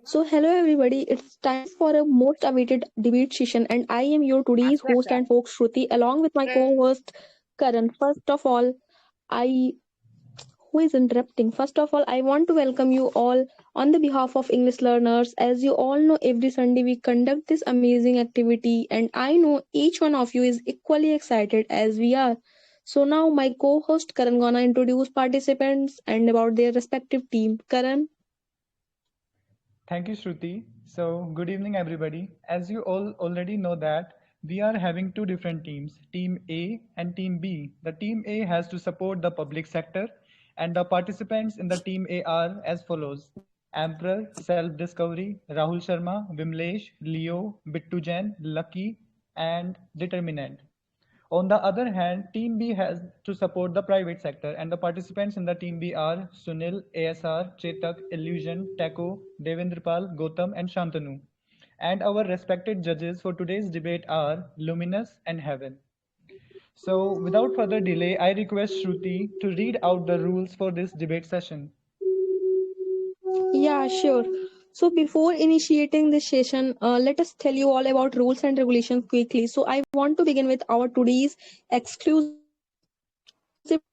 Hello everybody. It's time for a most awaited debate session, and I am your today's host and host Shruti, along with my co-host Karan. First of all, I who is interrupting. First of all, I want to welcome you all on the behalf of English learners. As you all know, every Sunday we conduct this amazing activity, and I know each one of you is equally excited as we are. So now my co-host Karan gonna introduce participants and about their respective team. Karan. Thank you, Shruti. So, good evening, everybody. As you all already know that we are having two different teams, Team A and Team B. The Team A has to support the public sector, and the participants in the Team A are as follows: Emperor, Self Discovery, Rahul Sharma, Vimlesh, Leo, Bittu Jain, Lucky, and Determinant. On the other hand, Team B has to support the private sector, and the participants in the Team B are Sunil, ASR, Chetak, Illusion, Taco, Devendrapal, Gautam, and Shantanu. And our respected judges for today's debate are Luminous and Heaven. So, without further delay, I request Shruti to read out the rules for this debate session. Yeah, sure. So before initiating this session, let us tell you all about rules and regulations quickly. So I want to begin with our today's exclusive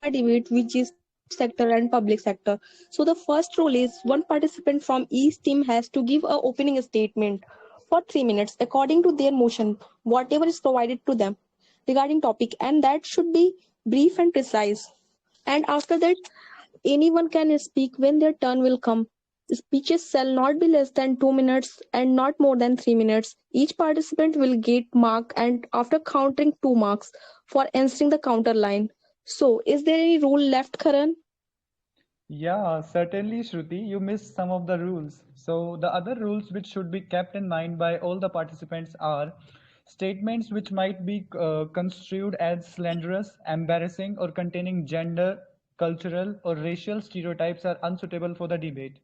debate, which is private sector and public sector. So the first rule is one participant from each team has to give a opening statement for 3 minutes according to their motion, whatever is provided to them regarding topic, and that should be brief and precise. And after that, anyone can speak when their turn will come. Speeches shall not be less than 2 minutes and not more than 3 minutes. Each participant will get mark and after countering 2 marks for answering the counter line. So, is there any rule left, Karan? Yeah, certainly, Shruti, you missed some of the rules. So, the other rules which should be kept in mind by all the participants are statements which might be construed as slanderous, embarrassing, or containing gender, cultural, or racial stereotypes are unsuitable for the debate.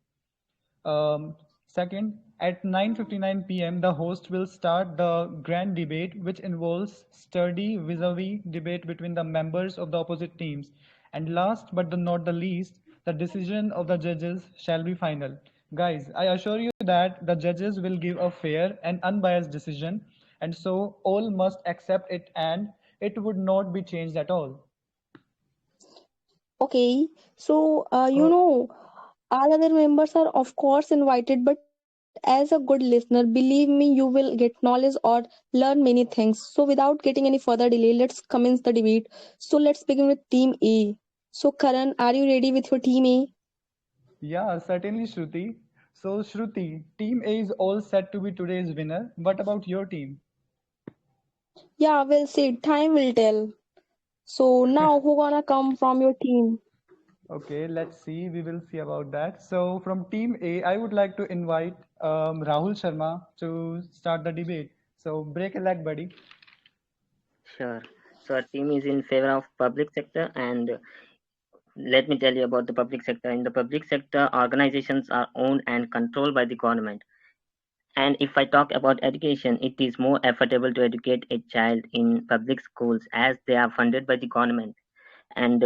Second, at 9:59 p.m., the host will start the grand debate, which involves sturdy vis-a-vis debate between the members of the opposite teams. And last but not the least, the decision of the judges shall be final. Guys, I assure you that the judges will give a fair and unbiased decision, and so all must accept it, and it would not be changed at all. Okay, so Uh, all other members are of course invited, but as a good listener, believe me, you will get knowledge or learn many things. So, without getting any further delay, let's commence the debate. So, let's begin with Team A. So, Karan, are you ready with your Team A? Yeah, certainly, Shruti. So, Shruti, Team A is all set to be today's winner. What about your team? Yeah, well said. Time will tell. So, now who gonna come from your team? Okay, let's see. We will see about that. So, from Team A, I would like to invite Rahul Sharma to start the debate. So, break a leg, buddy. Sure. So our team is in favor of public sector, and let me tell you about the public sector. In the public sector, organizations are owned and controlled by the government. And if I talk about education, it is more affordable to educate a child in public schools as they are funded by the government. And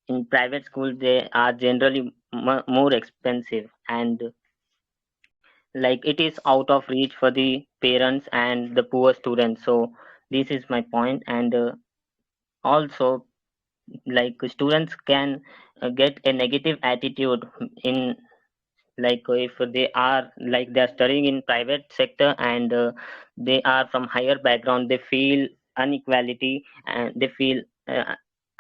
in private schools, they are generally more expensive, and like it is out of reach for the parents and the poor students. So this is my point. And also, like students can get a negative attitude in, like if they are like they are studying in private sector, and they are from higher background, they feel inequality, and they feel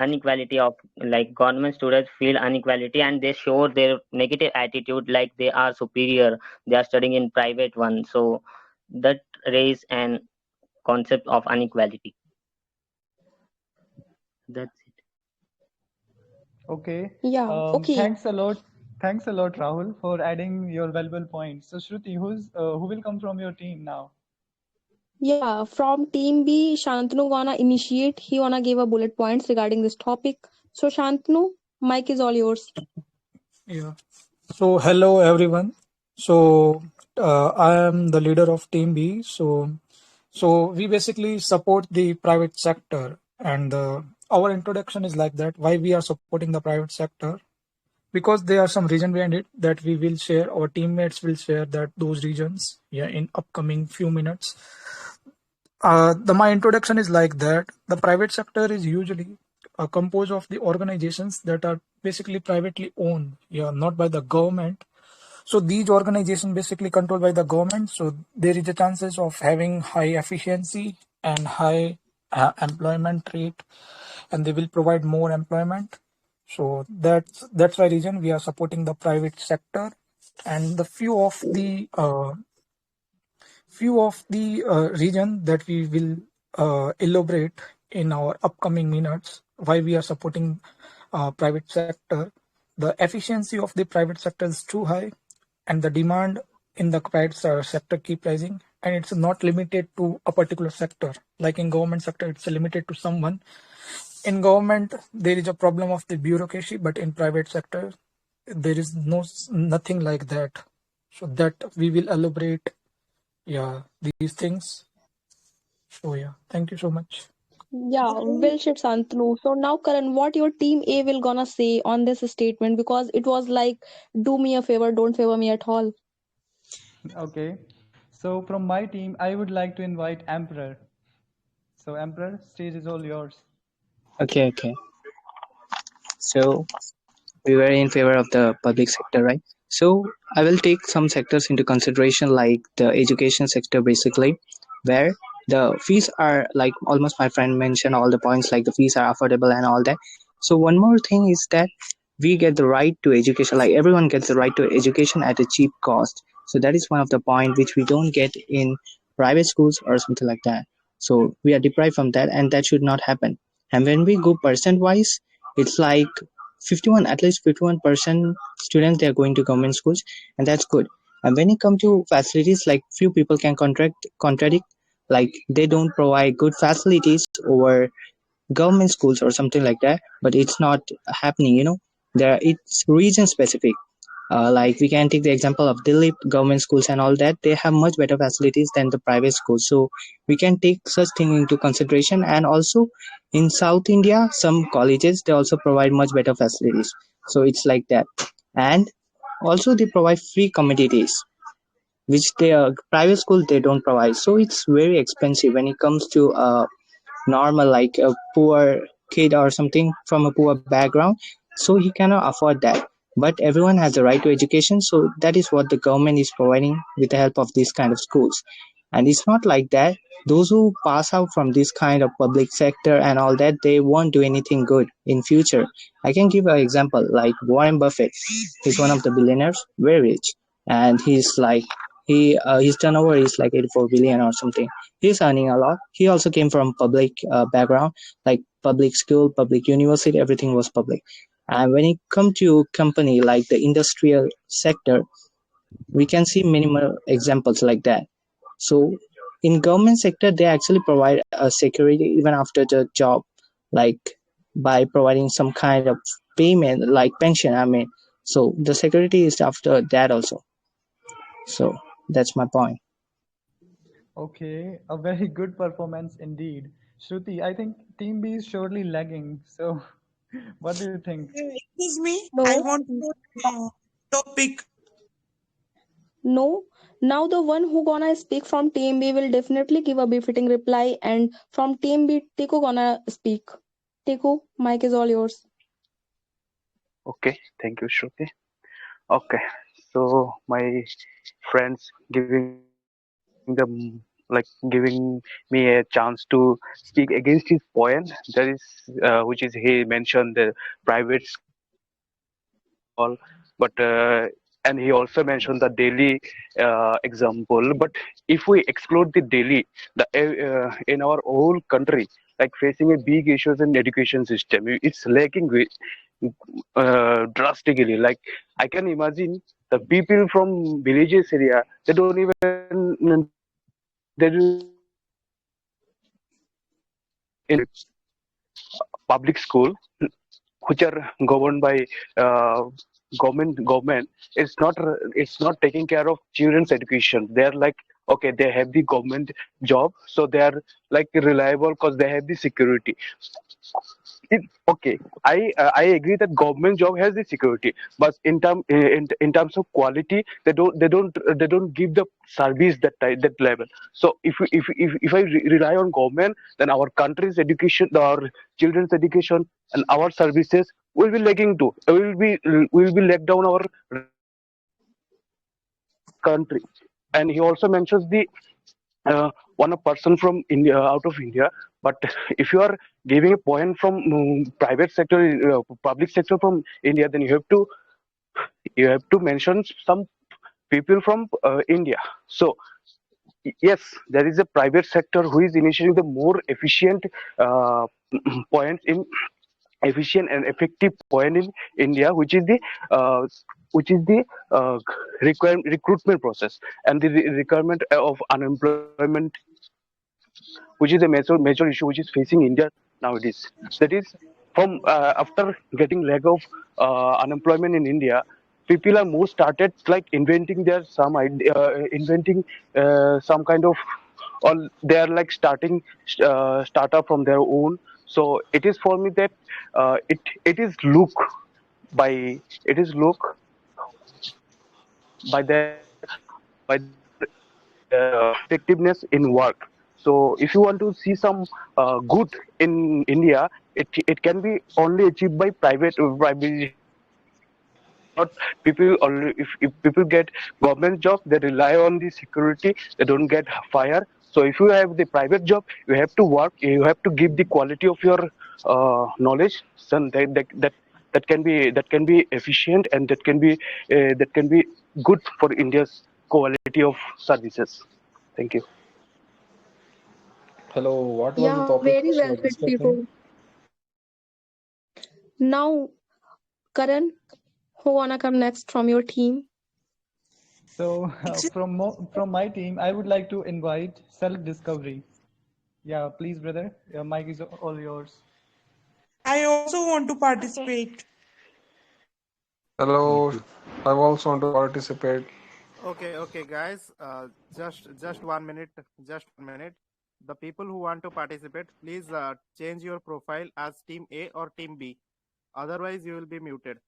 inequality of, like government students feel inequality, and they show their negative attitude like they are superior, they are studying in private one. So that raise an concept of inequality. That's it. Okay. Yeah, okay. Thanks a lot. Thanks a lot, Rahul, for adding your valuable points. So, Shruti, who will come from your team now? Yeah, from Team B, Shantanu wanna initiate. He wanna give a bullet points regarding this topic. So, Shantanu, mic is all yours. Yeah. So hello everyone. So I am the leader of Team B. So we basically support the private sector, and our introduction is like that. Why we are supporting the private sector? because there are some reason behind it that we will share, our teammates will share that those reasons, yeah, in upcoming few minutes. My introduction is like that. The private sector is usually composed of the organizations that are basically privately owned, yeah, not by the government. So these organizations basically controlled by the government. So there is a chances of having high efficiency and high employment rate, and they will provide more employment. So that's why reason we are supporting the private sector. And the few of the region that we will elaborate in our upcoming minutes why we are supporting private sector. The efficiency of the private sector is too high, and the demand in the private sector keep rising, and it's not limited to a particular sector. Like in government sector, it's limited to someone. In government, there is a problem of the bureaucracy, but in private sector, there is nothing like that. So that we will elaborate, yeah, these things. So yeah, thank you so much. Yeah, well said, Santanu. So now, Karan, what your team A will gonna say on this statement? Because it was like, do me a favor, don't favor me at all. Okay. So from my team, I would like to invite Emperor. So Emperor, stage is all yours. Okay. So we were in favor of the public sector, right? So I will take some sectors into consideration, like the education sector, basically, where the fees are like almost my friend mentioned all the points, like the fees are affordable and all that. So one more thing is that we get the right to education, like everyone gets the right to education at a cheap cost. So that is one of the point which we don't get in private schools or something like that. So we are deprived from that, and that should not happen. And when we go percent wise, it's like 51, at least 51% students they are going to government schools, and that's good. And when it comes to facilities, like few people can contradict, like they don't provide good facilities over government schools or something like that, but it's not happening, there it's region specific. Like we can take the example of Delhi government schools and all that. They have much better facilities than the private schools. So we can take such thing into consideration. And also in South India, some colleges, they also provide much better facilities. So it's like that. And also they provide free commodities, which they private school, they don't provide. So it's very expensive when it comes to normal, like a poor kid or something from a poor background, so he cannot afford that. But everyone has the right to education, so that is what the government is providing with the help of these kind of schools. And it's not like that those who pass out from this kind of public sector and all that, they won't do anything good in future. I can give an example, like Warren Buffett. He's one of the billionaires, very rich, and he's like his turnover is like 84 billion or something. He's earning a lot. He also came from public background, like public school, public university, everything was public. And when it come to company like the industrial sector, we can see minimal examples like that. So in government sector, they actually provide a security even after the job, like by providing some kind of payment like pension, I mean. So the security is after that also. So that's my point. Okay, a very good performance indeed. Shruti, I think Team B is surely lagging. So, what do you think? Excuse me, I No, want to topic. no. Now the one who gonna speak from team B will definitely give a befitting reply, and from team B, Tiku gonna speak. Tiku, mic is all yours. Okay, thank you, Shruti. Okay, so my friends giving me a chance to speak against his point. That is, which is he mentioned the private school, but and he also mentioned the Delhi example. But if we exclude the Delhi, the in our whole country, like facing a big issues in education system, it's lacking drastically. Like I can imagine the people from villages area, they do in public school which are governed by uh, government. It's not taking care of children's education. They are like okay, they have the government job, so they are like reliable because they have the security. Okay, I agree that government job has the security, but in terms of quality, they don't give the service that level. So if I rely on government, then our country's education, our children's education, and our services will be lagging too. We will be let down our country. And he also mentions the one a person from India, out of India. But if you are giving a point from private sector, public sector from India, then you have to mention some people from India. So yes, there is a private sector who is initiating the more efficient uh, points in efficient and effective point in India, uh, which is the uh, recruitment process and the requirement of unemployment, which is a major issue which is facing India nowadays. That is, from after getting leg of unemployment in India, people are more started like inventing their some idea, inventing some kind of, or they are like starting startup from their own. So it is for me that it is by it is look by their effectiveness in work. So if you want to see some good in India, it can be only achieved by private. Not people only, if people get government job, they rely on the security, they don't get fire. So if you have the private job, you have to work, you have to give the quality of your knowledge, so that can be efficient, and that can be good for India's quality of services. Thank you. Hello, what was the Yeah, topic very which well we were said, discussing? Shifu. Now, Karan, who wanna come next from your team? So Actually, from my team, I would like to invite self-discovery. Yeah, please, brother. Your mic is all yours. I also want to Okay. participate. Hello, I also want to participate. Okay, guys. Just 1 minute. Just 1 minute. The people who want to participate, please change your profile as Team A or Team B. Otherwise, you will be muted.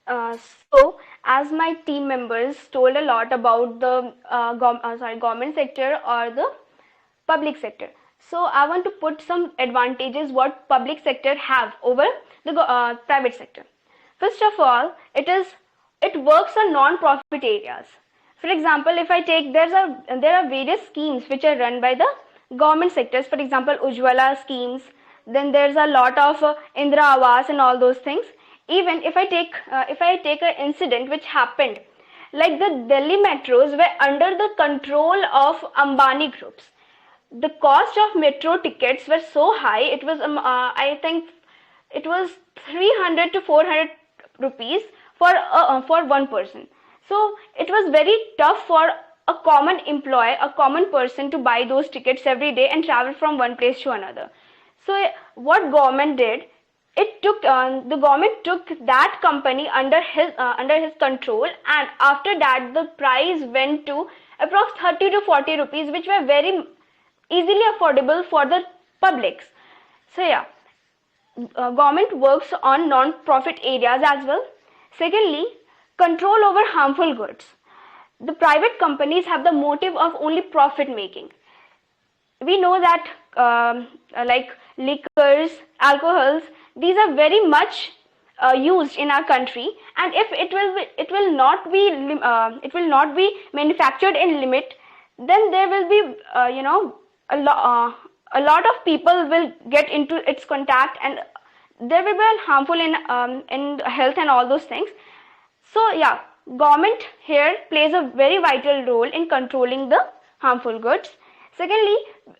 Uh, so, as my team members told a lot about the government sector or the public sector. So, I want to put some advantages what public sector have over the private sector. First of all, it works on non-profit areas. For example, if I take there are various schemes which are run by the government sectors. For example, Ujjwala schemes. Then there's a lot of Indira Awas and all those things. Even if I take an incident which happened, like the Delhi metros were under the control of Ambani groups. The cost of metro tickets were so high, it was I think it was 300 to 400 rupees for one person. So it was very tough for a common employee, a common person, to buy those tickets every day and travel from one place to another. So what government did, the government took that company under his control, and after that the price went to approx 30 to 40 rupees, which were very easily affordable for the publics. So yeah, government works on non-profit areas as well. Secondly, control over harmful goods. The private companies have the motive of only profit making. We know that like liquors, alcohols, these are very much used in our country, and if it will not be manufactured in limit, then there will be a lot of people will get into its contact, and there will be harmful in health and all those things. So yeah, government here plays a very vital role in controlling the harmful goods. Secondly,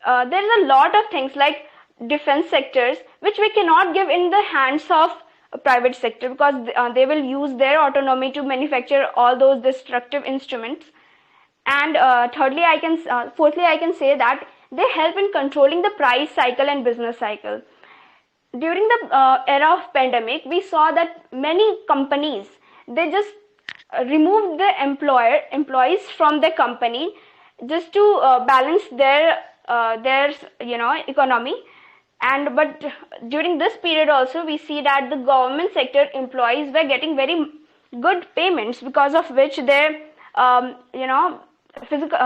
there is a lot of things like defense sectors which we cannot give in the hands of a private sector, because they will use their autonomy to manufacture all those destructive instruments. And fourthly, I can say that they help in controlling the price cycle and business cycle. during the era of pandemic, we saw that many companies, they just removed the employees from the company just to balance their economy. And but during this period also, we see that the government sector employees were getting very good payments, because of which their physical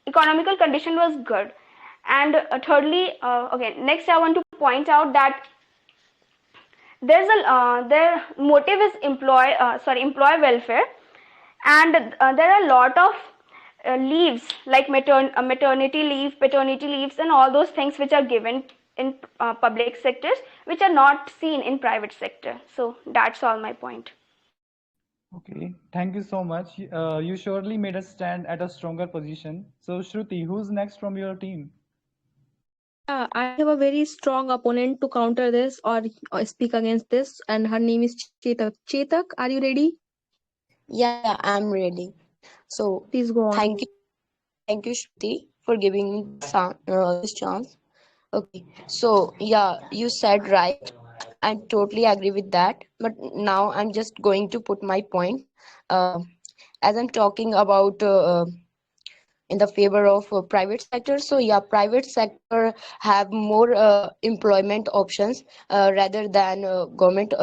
economical condition was good. And thirdly, okay, next I want to point out that their motive is employee welfare. And there are a lot of leaves like maternity leave, paternity leaves, and all those things which are given in public sectors, which are not seen in private sector. So that's all my point. Okay, thank you so much. You surely made us stand at a stronger position. So, Shruti, who's next from your team? Yeah, I have a very strong opponent to counter this or speak against this, and her name is Chetak. Chetak, are you ready? Yeah, I'm ready. So Please go on. thank you, Shruti, for giving me this chance. Okay, so yeah, you said right. I totally agree with that. But now I'm just going to put my point. As I'm talking about in the favor of private sector. So yeah, private sector have more employment options rather than government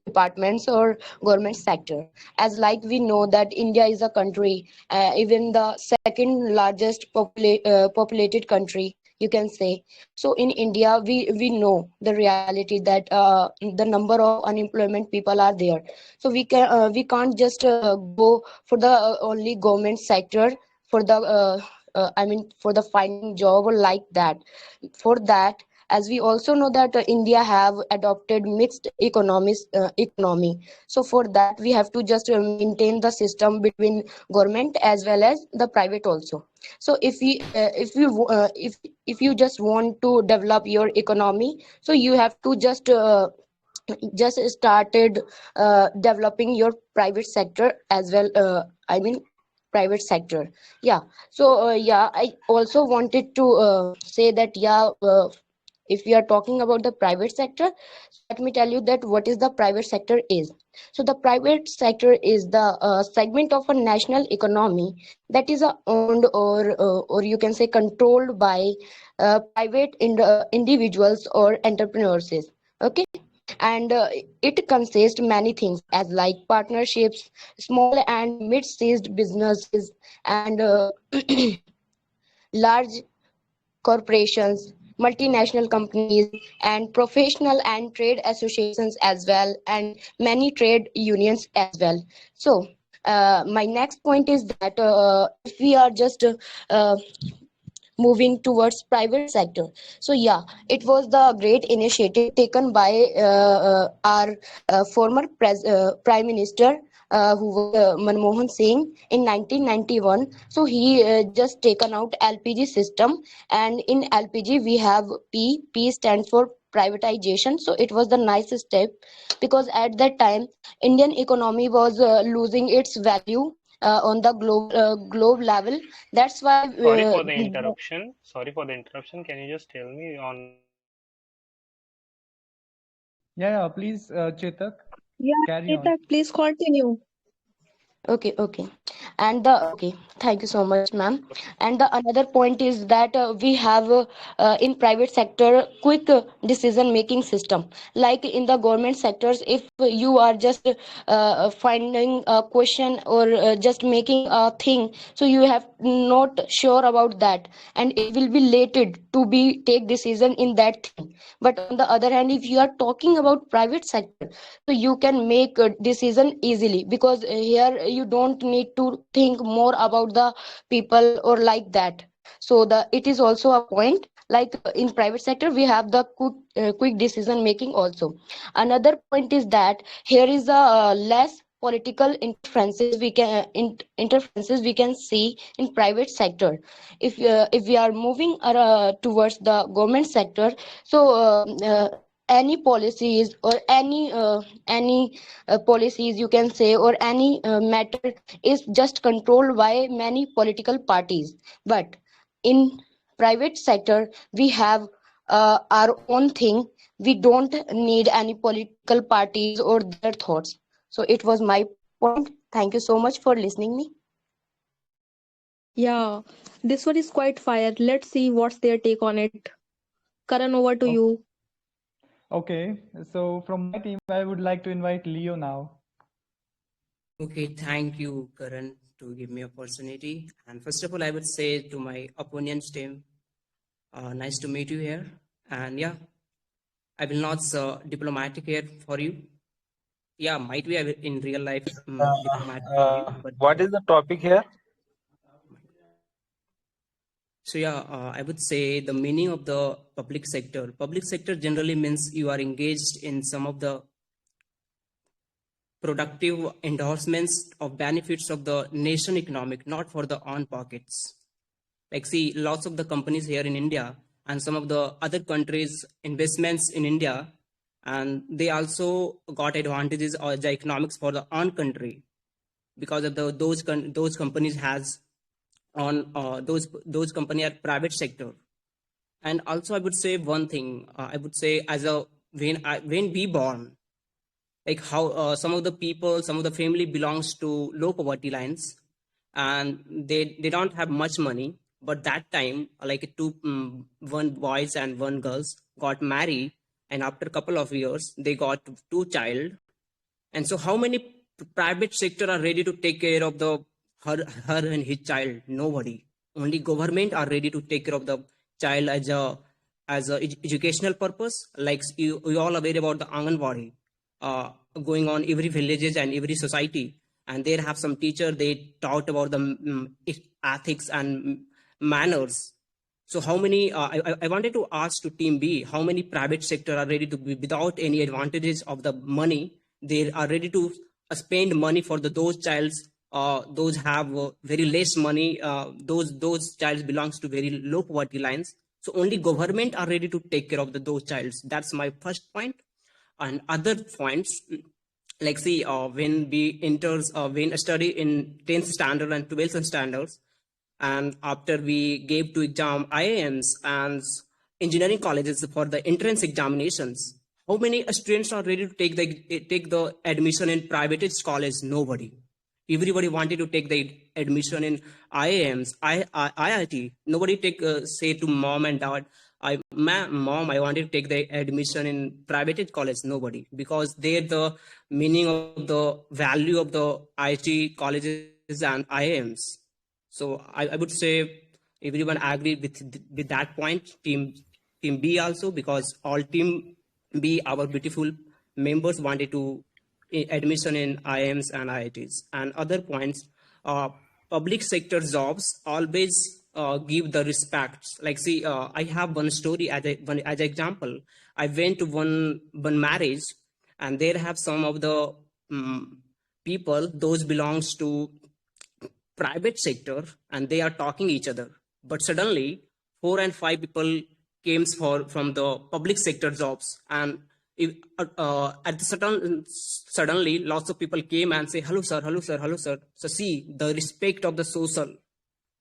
departments or government sector. As like we know that India is a country, even the second largest populated country, you can say. So in India, we know the reality that the number of unemployment people are there. So we can't just go for the only government sector for the for the finding job or like that. For that, as we also know that India have adopted mixed economy. So for that, we have to just maintain the system between government as well as the private also. So if you just want to develop your economy, so you have to just started developing your private sector as well. Private sector. Yeah. So yeah, I also wanted to say that if we are talking about the private sector, let me tell you that what is the private sector is. So the private sector is the segment of a national economy that is owned or you can say controlled by private individuals or entrepreneurs. Okay, and it consists many things as like partnerships, small and mid-sized businesses, and large corporations, multinational companies, and professional and trade associations as well, and many trade unions as well. So my next point is that if we are just moving towards private sector, so yeah, it was the great initiative taken by our former prime minister, who was Manmohan Singh in 1991. So he just taken out LPG system, and in LPG we have P stands for privatization. So it was the nice step, because at that time Indian economy was losing its value on the globe level. That's why Sorry for the interruption. Sorry for the interruption. Can you just tell me on? Yeah, please, Chetak, Yeah, carry on. Chetak, please continue. Okay. And the okay, thank you so much, ma'am. And the another point is that we have in private sector quick decision making system. Like in the government sectors, if you are just finding a question or just making a thing, so you have not sure about that, and it will be lated to be take decision in that thing. But on the other hand, if you are talking about private sector, so you can make a decision easily, because here you don't need to think more about the people or like that. So the it is also a point, like in private sector we have the quick decision making also. Another point is that here is a less political interferences we can see in private sector. If we are moving towards the government sector, so any policies or any policies you can say, or any matter is just controlled by many political parties. But in private sector we have our own thing. We don't need any political parties or their thoughts. So it was my point. Thank you so much for listening me. Yeah, this one is quite fire. Let's see what's their take on it. Karan, over to Oh, you. okay. So from my team, I would like to invite Leo now. Okay, thank you, Karan, to give me opportunity. And first of all, I would say to my opponent's team, nice to meet you here. And yeah, I will not diplomatic here for you. Yeah, might be I will in real life diplomatic for you, but What is the topic here? so yeah, I would say the meaning of the public sector. Public sector generally means you are engaged in some of the productive endorsements of benefits of the nation economic, not for the own pockets. Like see, lots of the companies here in India and some of the other countries investments in India, and they also got advantages or the economics for the own country because of those companies has on those company are private sector. And also I would say one thing, I would say as a when we born, like how some of the people, some of the family belongs to low poverty lines, and they don't have much money, but that time like one boys and one girls got married, and after a couple of years they got two child. And so how many private sector are ready to take care of the her and his child? Nobody. Only government are ready to take care of the child as a educational purpose. Like you all aware about the Anganwadi going on every villages and every society, and there have some teacher they taught about the ethics and manners. So how many I wanted to ask to team B, how many private sector are ready to be without any advantages of the money, they are ready to spend money for those childs, those have very less money, those childs belongs to very low poverty lines. So only government are ready to take care of those childs. That's my first point. And other points, like see, when we enters when study in 10th standard and 12th standards, and after we gave to exam IIMs and engineering colleges for the entrance examinations, how many students are ready to take the admission in private college? Nobody. Everybody wanted to take the admission in IIMs, IIT. Nobody take say to mom and dad, mom, I wanted to take the admission in private college. Nobody, because they're the meaning of the value of the IIT colleges and IIMs. So I would say everyone agree with that point. Team B also, because all team B, our beautiful members wanted to admission in IIMs and IITs. And other points, public sector jobs always give the respect. Like see, I have one story as an example. I went to one marriage, and there have some of the people, those belongs to private sector, and they are talking each other, but suddenly 4 and 5 people came from the public sector jobs, and if, at the suddenly lots of people came and say hello sir, hello sir, hello sir. So see the respect of the social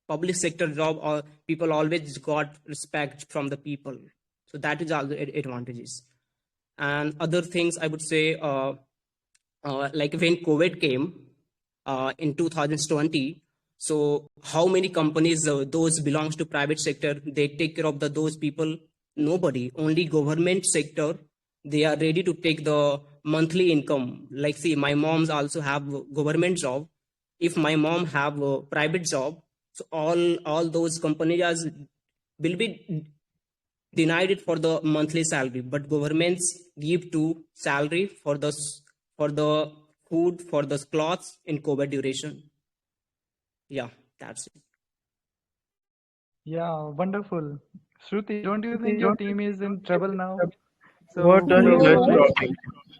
public sector job, or people always got respect from the people. So that is all the advantages. And other things I would say, like when COVID came in 2020, so how many companies those belongs to private sector, they take care of those people? Nobody. Only government sector, they are ready to take the monthly income. Like see, my mom's also have government job. If my mom have a private job, so all those companies will be denied it for the monthly salary, but governments give to salary for the food, for the clothes in COVID duration. Yeah, that's it. Yeah, wonderful. Shruti, don't you think your team is in trouble now? What So are you please guys No, invite. talking?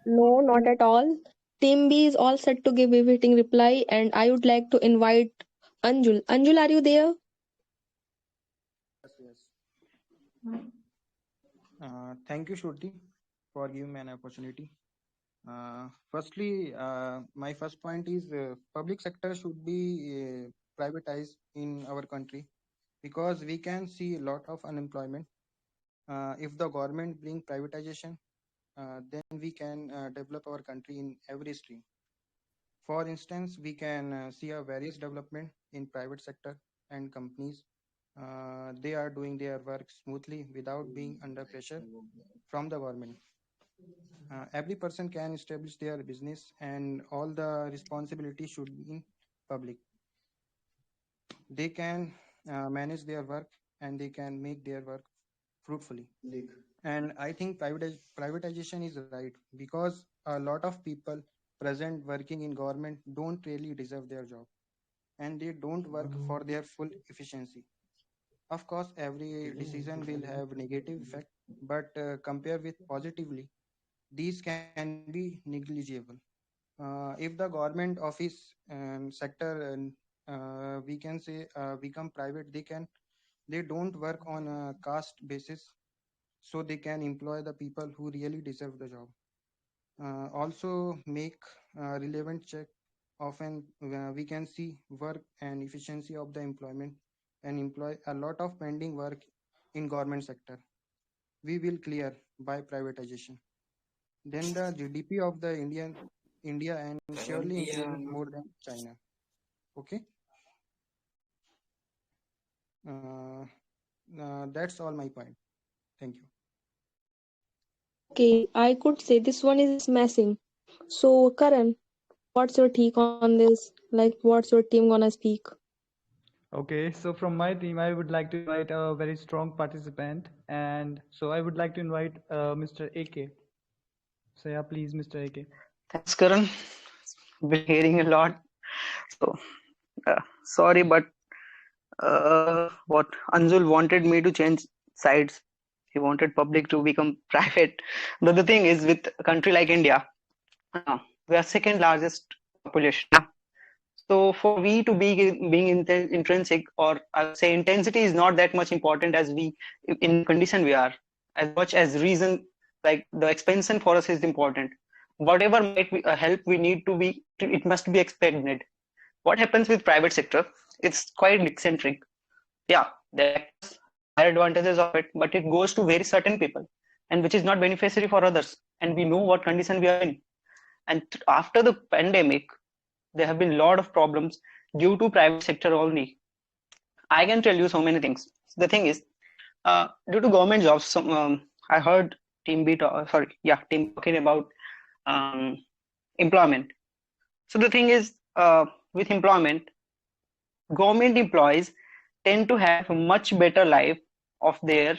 no, not at all. Team B is all set to give everything reply, and I would like to invite Anjul. Anjul, are you there? Thank you, Shruti, for giving me an opportunity. Firstly, my first point is public sector should be privatized in our country because we can see a lot of unemployment If the government bring privatization, then we can develop our country in every stream. For instance, we can see a various development in private sector and companies. They are doing their work smoothly without being under pressure from the government. Every person can establish their business, and all the responsibility should be in public. They can manage their work, and they can make their work fruitfully. And I think privatization is right, because a lot of people present working in government don't really deserve their job, and they don't work for their full efficiency. Of course, every decision will have negative effect, but compare with positively, these can be negligible. If the government office sector, we can say, become private, they don't work on a caste basis, so they can employ the people who really deserve the job. Also make relevant check. Often we can see work and efficiency of the employment, and employ a lot of pending work in government sector. We will clear by privatization. Then the GDP of the India and surely increase more than China. Okay. Uh, that's all my point. Thank you. Okay, I could say this one is smashing. So, Karan, what's your take on this? Like, what's your team gonna speak? Okay, so from my team, I would like to invite a very strong participant, and so I would like to invite Mr. AK. So yeah, please, Mr. AK. Thanks, Karan. Been hearing a lot. So, sorry, but what Anjul wanted me to change sides. He wanted public to become private. But the thing is, with a country like India, we are second largest population. So for we to be being intrinsic, or I would say intensity, is not that much important as we in condition we are. As much as reason, like the expansion for us is important. Whatever might be a help we need to be, it must be expanded. What happens with private sector? It's quite eccentric. Yeah, there are advantages of it, but it goes to very certain people, and which is not beneficiary for others. And we know what condition we are in. And after the pandemic, there have been a lot of problems due to private sector only. I can tell you so many things. The thing is, due to government jobs, I heard team talking about employment. So the thing is, with employment, government employees tend to have a much better life of their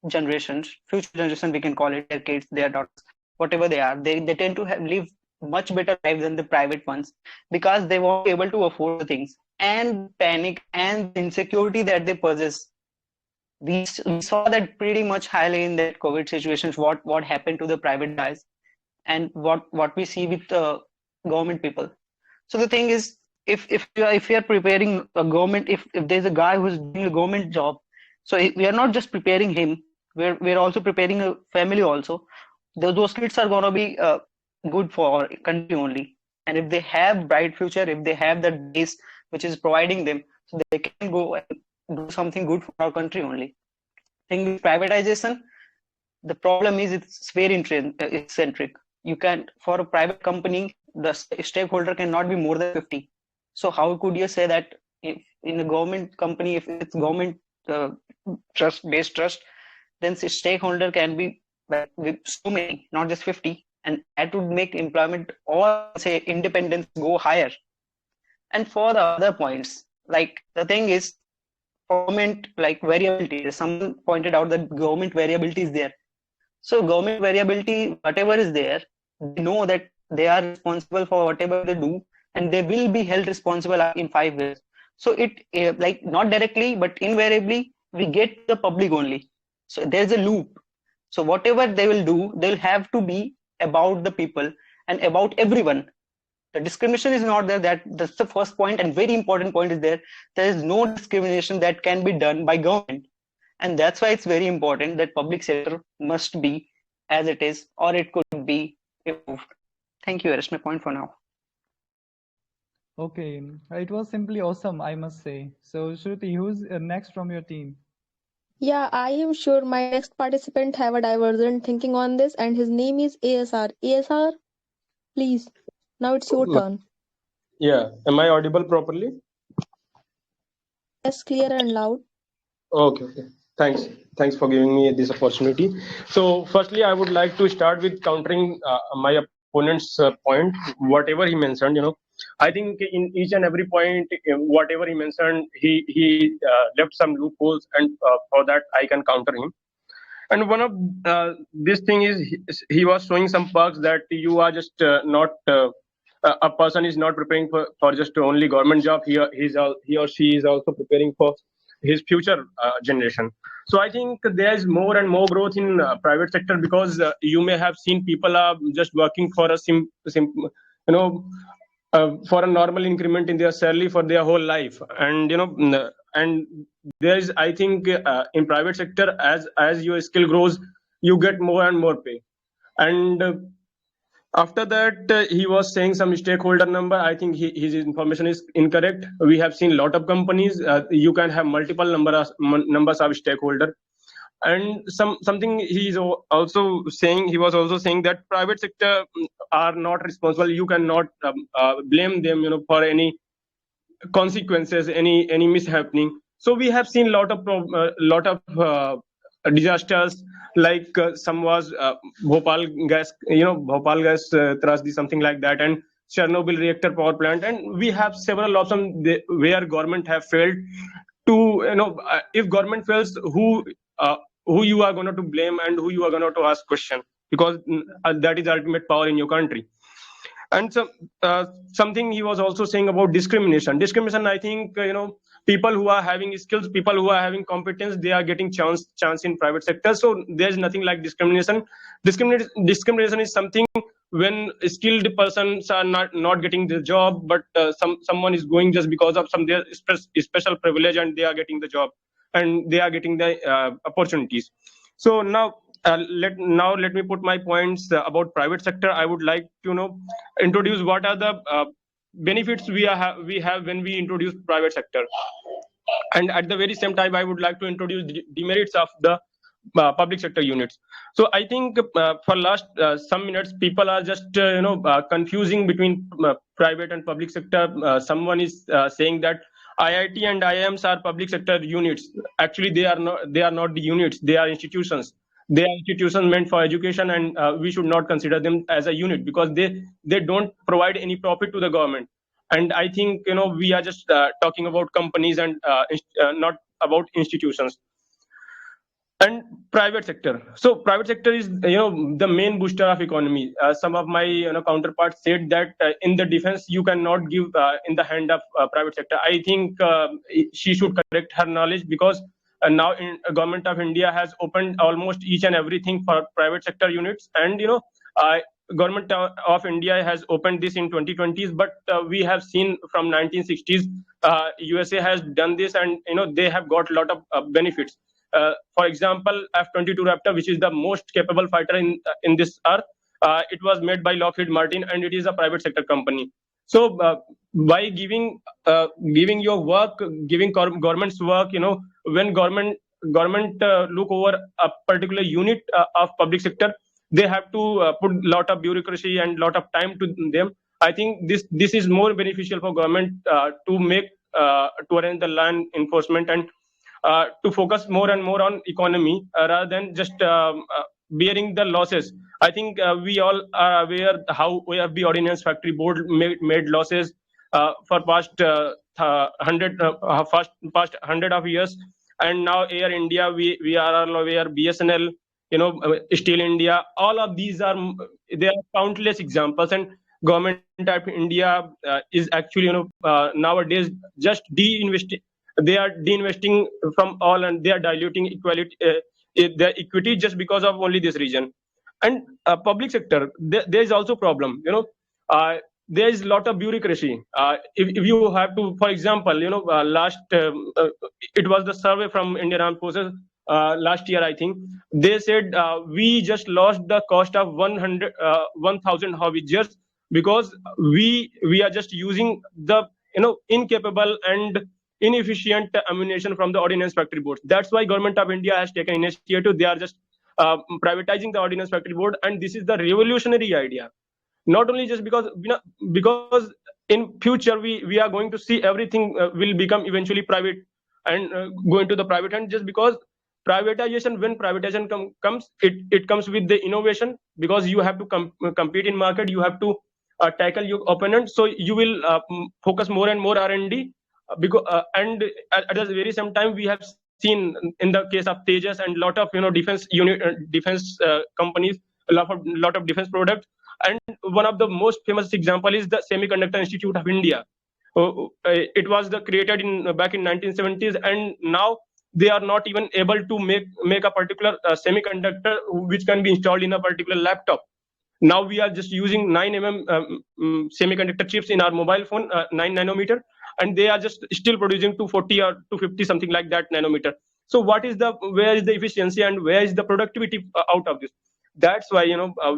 generations, future generation, we can call it, their kids, their daughters, whatever they are. They tend to live much better life than the private ones, because they won't be able to afford the things, and panic and insecurity that they possess. We saw that pretty much highly in that COVID situations, what happened to the private guys, and what we see with the government people. So the thing is, if you are preparing a government, if there's a guy who's doing a government job, so we are not just preparing him, we're also preparing a family also. Those kids are gonna be good for our country only. And if they have bright future, if they have that base which is providing them, so they can go and do something good for our country only. Thing with privatization, the problem is it's very eccentric. You can, for a private company, the stakeholder cannot be more than 50. So how could you say that if in a government company, if it's government based trust, then the stakeholder can be with so many, not just 50, and that would make employment or say independence go higher. And for the other points, like the thing is, government like variability. Someone pointed out that government variability is there. So government variability, whatever is there, they know that they are responsible for whatever they do, and they will be held responsible in 5 years. So it like not directly, but invariably, we get the public only. So there's a loop. So whatever they will do, they'll have to be about the people and about everyone. The discrimination is not there. That's the first point, and very important point is there. There is no discrimination that can be done by government. And that's why it's very important that public sector must be as it is, or it could be improved. Thank you. That's my point for now. Okay, it was simply awesome, I must say. So Shruti, who's next from your team? Yeah, I am sure my next participant have a divergent thinking on this, and his name is ASR. ASR, please. Now it's your turn. Yeah, am I audible properly? Yes, clear and loud. Okay, okay. Thanks for giving me this opportunity. So, firstly, I would like to start with countering my opponent's point, whatever he mentioned. I think in each and every point, whatever he mentioned, he left some loopholes, and for that I can counter him. And one of this thing is he was showing some perks that you are just not a person is not preparing for just only government job. He or she is also preparing for his future generation. So I think there is more and more growth in private sector, because you may have seen people are just working for a for a normal increment in their salary for their whole life. And and there is, I think, in private sector, as your skill grows, you get more and more pay. And after that, he was saying some stakeholder number. I think his information is incorrect. We have seen lot of companies, you can have multiple numbers of stakeholder. And something he was also saying that private sector are not responsible. You cannot blame them, for any consequences, any mishappening. So we have seen lot of disasters, like some was Bhopal gas, Bhopal gas tragedy, something like that, and Chernobyl reactor power plant. And we have several options where government have failed to, if government fails, who you are going to blame and who you are going to ask question, because that is ultimate power in your country. And something he was also saying about discrimination. I think, people who are having skills, people who are having competence, they are getting chance in private sector. So there's nothing like discrimination is something when skilled persons are not getting the job, but someone is going just because of some their special privilege, and they are getting the job, and they are getting the opportunities. So now let me put my points about private sector. I would like to introduce what are the benefits we have when we introduce private sector. And at the very same time, I would like to introduce the demerits of the public sector units. So I think for last some minutes, people are just confusing between private and public sector. Someone is saying that IIT and IIMs are public sector units. Actually, they are not the units. They are institutions. They are institutions meant for education, and we should not consider them as a unit, because they don't provide any profit to the government. And I think we are just talking about companies and not about institutions. And private sector. So private sector is the main booster of economy. Some of my counterparts said that in the defense you cannot give in the hand of private sector. I think she should correct her knowledge, because now in government of India has opened almost each and everything for private sector units. And government of India has opened this in 2020s, but we have seen from 1960s USA has done this, and they have got a lot of benefits. For example, F-22 Raptor, which is the most capable fighter in this earth, it was made by Lockheed Martin, and it is a private sector company. So by giving your work, giving government's work, when government look over a particular unit of public sector, they have to put lot of bureaucracy and lot of time to them. I think this is more beneficial for government to make to arrange the land enforcement, and to focus more and more on economy rather than just bearing the losses. I think we all are aware how OFB Ordnance Factory Board made losses for past 100 of years. And now Air India, we are all aware, BSNL, Steel India, all of these are, there are countless examples. And government of India is actually nowadays just they are de-investing from all, and they are diluting their equity just because of only this reason. And public sector, there is also problem. There is a lot of bureaucracy. If you have to, for example, last it was the survey from Indian Armed Forces last year, I think they said we just lost the cost of 1,000 Howitzer, because we are just using the incapable and inefficient ammunition from the ordnance factory boards. That's why government of India has taken initiative. They are just privatizing the ordnance factory board, and this is the revolutionary idea. Not only just because in future we are going to see everything will become eventually private and go into the private hand, just because privatization, when privatization comes, it comes with the innovation, because you have to compete in market, you have to tackle your opponent, so you will focus more and more R&D, because and at the very same time we have seen in the case of Tejas and lot of defense companies, a lot of defense products. And one of the most famous example is the Semiconductor Institute of India. It was created back in 1970s, and now they are not even able to make a particular semiconductor which can be installed in a particular laptop. Now we are just using 9mm semiconductor chips in our mobile phone, 9 nanometer, and they are just still producing 240 or 250, something like that, nanometer. So where is the efficiency and where is the productivity out of this? That's why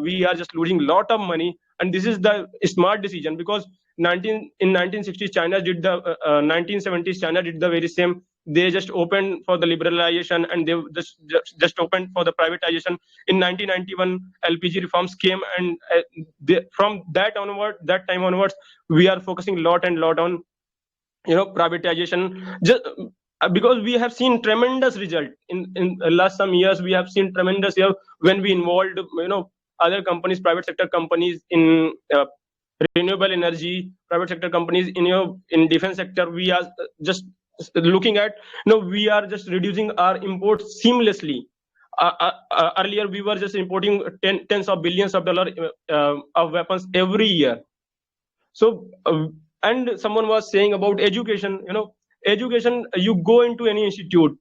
we are just losing a lot of money, and this is the smart decision, because in 1960s China did the 1970s China did the very same. They just opened for the liberalization, and they just opened for the privatization. In 1991 LPG reforms came, and from that time onwards we are focusing a lot on privatization, just because we have seen tremendous result in last some years. We have seen tremendous when we involved other companies, private sector companies in renewable energy, private sector companies in defense sector. We are just looking at we are just reducing our imports seamlessly. Earlier we were just importing tens of billions of dollars of weapons every year. So and someone was saying about education. Education, you go into any institute,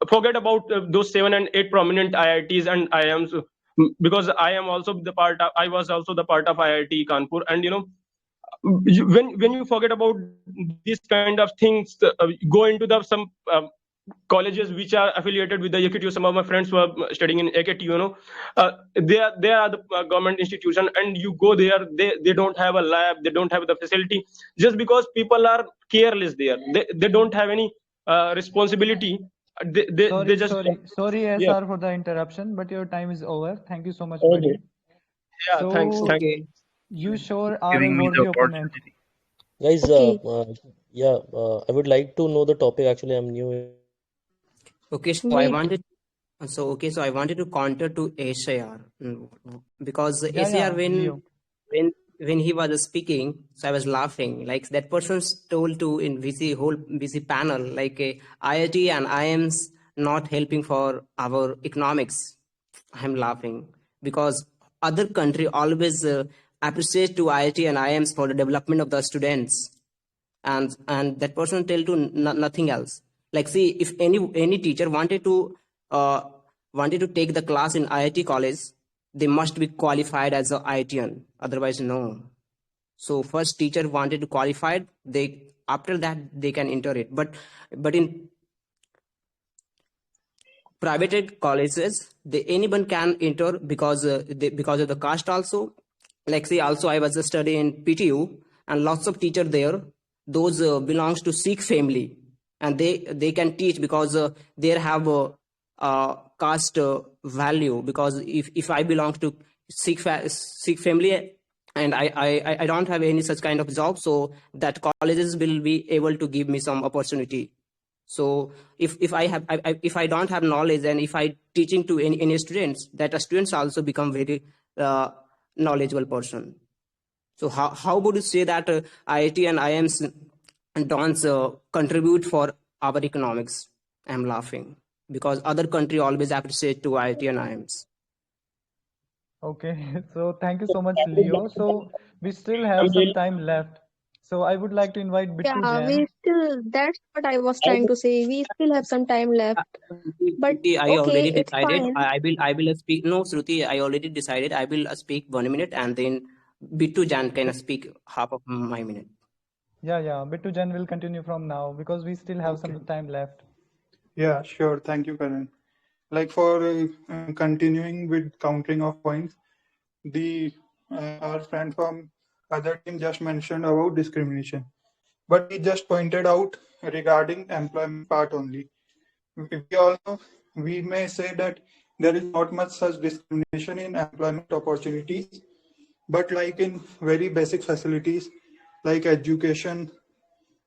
forget about those 7 and 8 prominent IITs and IIMs, because I was also the part of IIT Kanpur, and when you forget about these kind of things, go into some colleges which are affiliated with the AKTU. Some of my friends who are studying in AKTU, they are the government institution, and you go there, they don't have a lab, they don't have the facility, just because people are careless there. They don't have any responsibility. They just sorry SR yeah. for the interruption, but your time is over. Thank you so much, Okay. buddy. Yeah, So thanks. you sure are a Giving me the worthy opponent. Guys, Okay. I would like to know the topic. Actually, I'm new. Okay, so Wait. I wanted to counter to SAR, because Yeah, SAR Leo. when he was speaking, so I was laughing. Like that person's told to in whole VC panel, like IIT and IIMs not helping for our economics. I'm laughing because other country always appreciate to IIT and IIMs for the development of the students, and that person tell to nothing else. Like, see, if any teacher wanted to take the class in IIT college, they must be qualified as a IITian, otherwise no. So first teacher wanted to qualify, after that they can enter it. But in private colleges, anyone can enter because of the caste also. Like, see, also I was studying in PTU, and lots of teachers there, those belongs to Sikh family, and they can teach because they have a caste value. Because if I belong to Sikh family and I don't have any such kind of job, so that colleges will be able to give me some opportunity. So if I don't have knowledge, and if I teaching to any students, that students also become very knowledgeable person. So how would you say that IIT and IIMs don't contribute for our economics? I'm laughing because other country always appreciate to IIT and IIMs. Okay, so thank you so much, Leo. So we still have some time left. So I would like to invite Bittu Jain. That's what I was trying to say. We still have some time left. But I already okay, it's decided. fine. I will speak. No, Shruti, I already decided. I will speak 1 minute, and then Bittu Jan can speak half of my minute. Yeah, Bittu Jain will continue from now because we still have some time left. Yeah, sure. Thank you, Karan. Like for continuing with countering of points, our friend from other team just mentioned about discrimination. but he just pointed out regarding employment part only. We all know, we may say that there is not much such discrimination in employment opportunities, but like in very basic facilities like education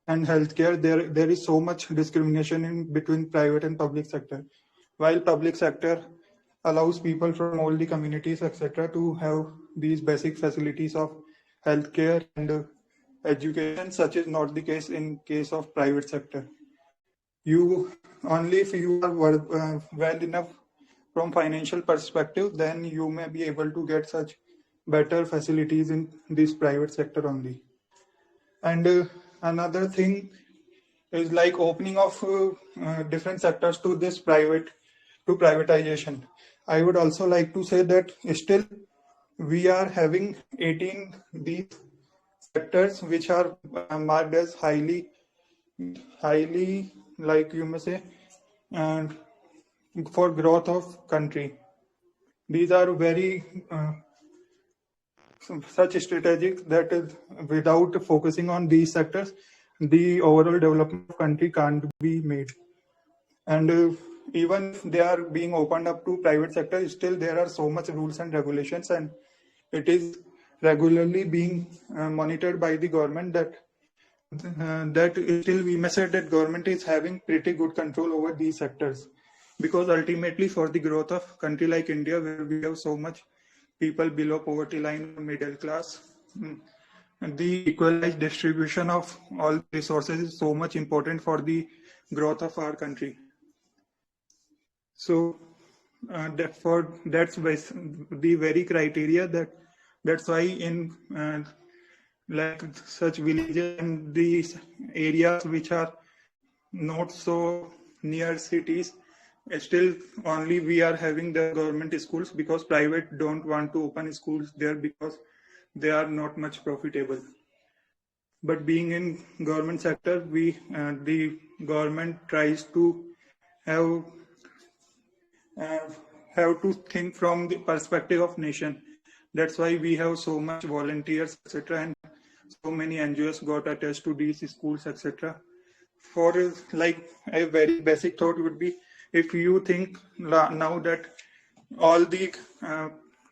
and healthcare, there is so much discrimination in between private and public sector. While public sector allows people from all the communities, etc., to have these basic facilities of healthcare and education, such is not the case in case of private sector. You only if you are well enough from financial perspective, then you may be able to get such better facilities in this private sector only. And another thing is like opening of different sectors to this privatization. I would also like to say that still we are having 18 these sectors which are marked as highly, like you may say, and for growth of country. These are very such strategic that is without focusing on these sectors, the overall development of country can't be made. And even if they are being opened up to private sector, still there are so much rules and regulations, and it is regularly being monitored by the government that still we may say that government is having pretty good control over these sectors, because ultimately for the growth of country like India, where we have so much people below poverty line or middle class, the equalized distribution of all resources is so much important for the growth of our country. So that's the very criteria that's why in like such villages and these areas which are not so near cities, still only we are having the government schools, because private don't want to open schools there because they are not much profitable. But being in government sector, the government tries to have to think from the perspective of nation. That's why we have so much volunteers, etc., and so many NGOs got attached to these schools, etc. For like a very basic thought would be, if you think now that all the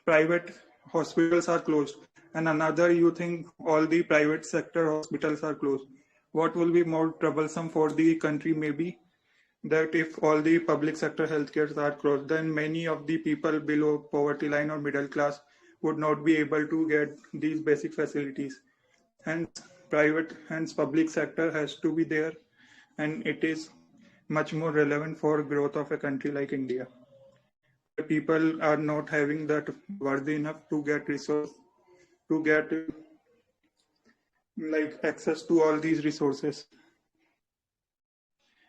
private hospitals are closed, and another you think all the private sector hospitals are closed, what will be more troublesome for the country? Maybe that if all the public sector healthcares are closed, then many of the people below poverty line or middle class would not be able to get these basic facilities. Hence, public sector has to be there, and it is much more relevant for growth of a country like India. People are not having that worthy enough to get resource, to get like access to all these resources.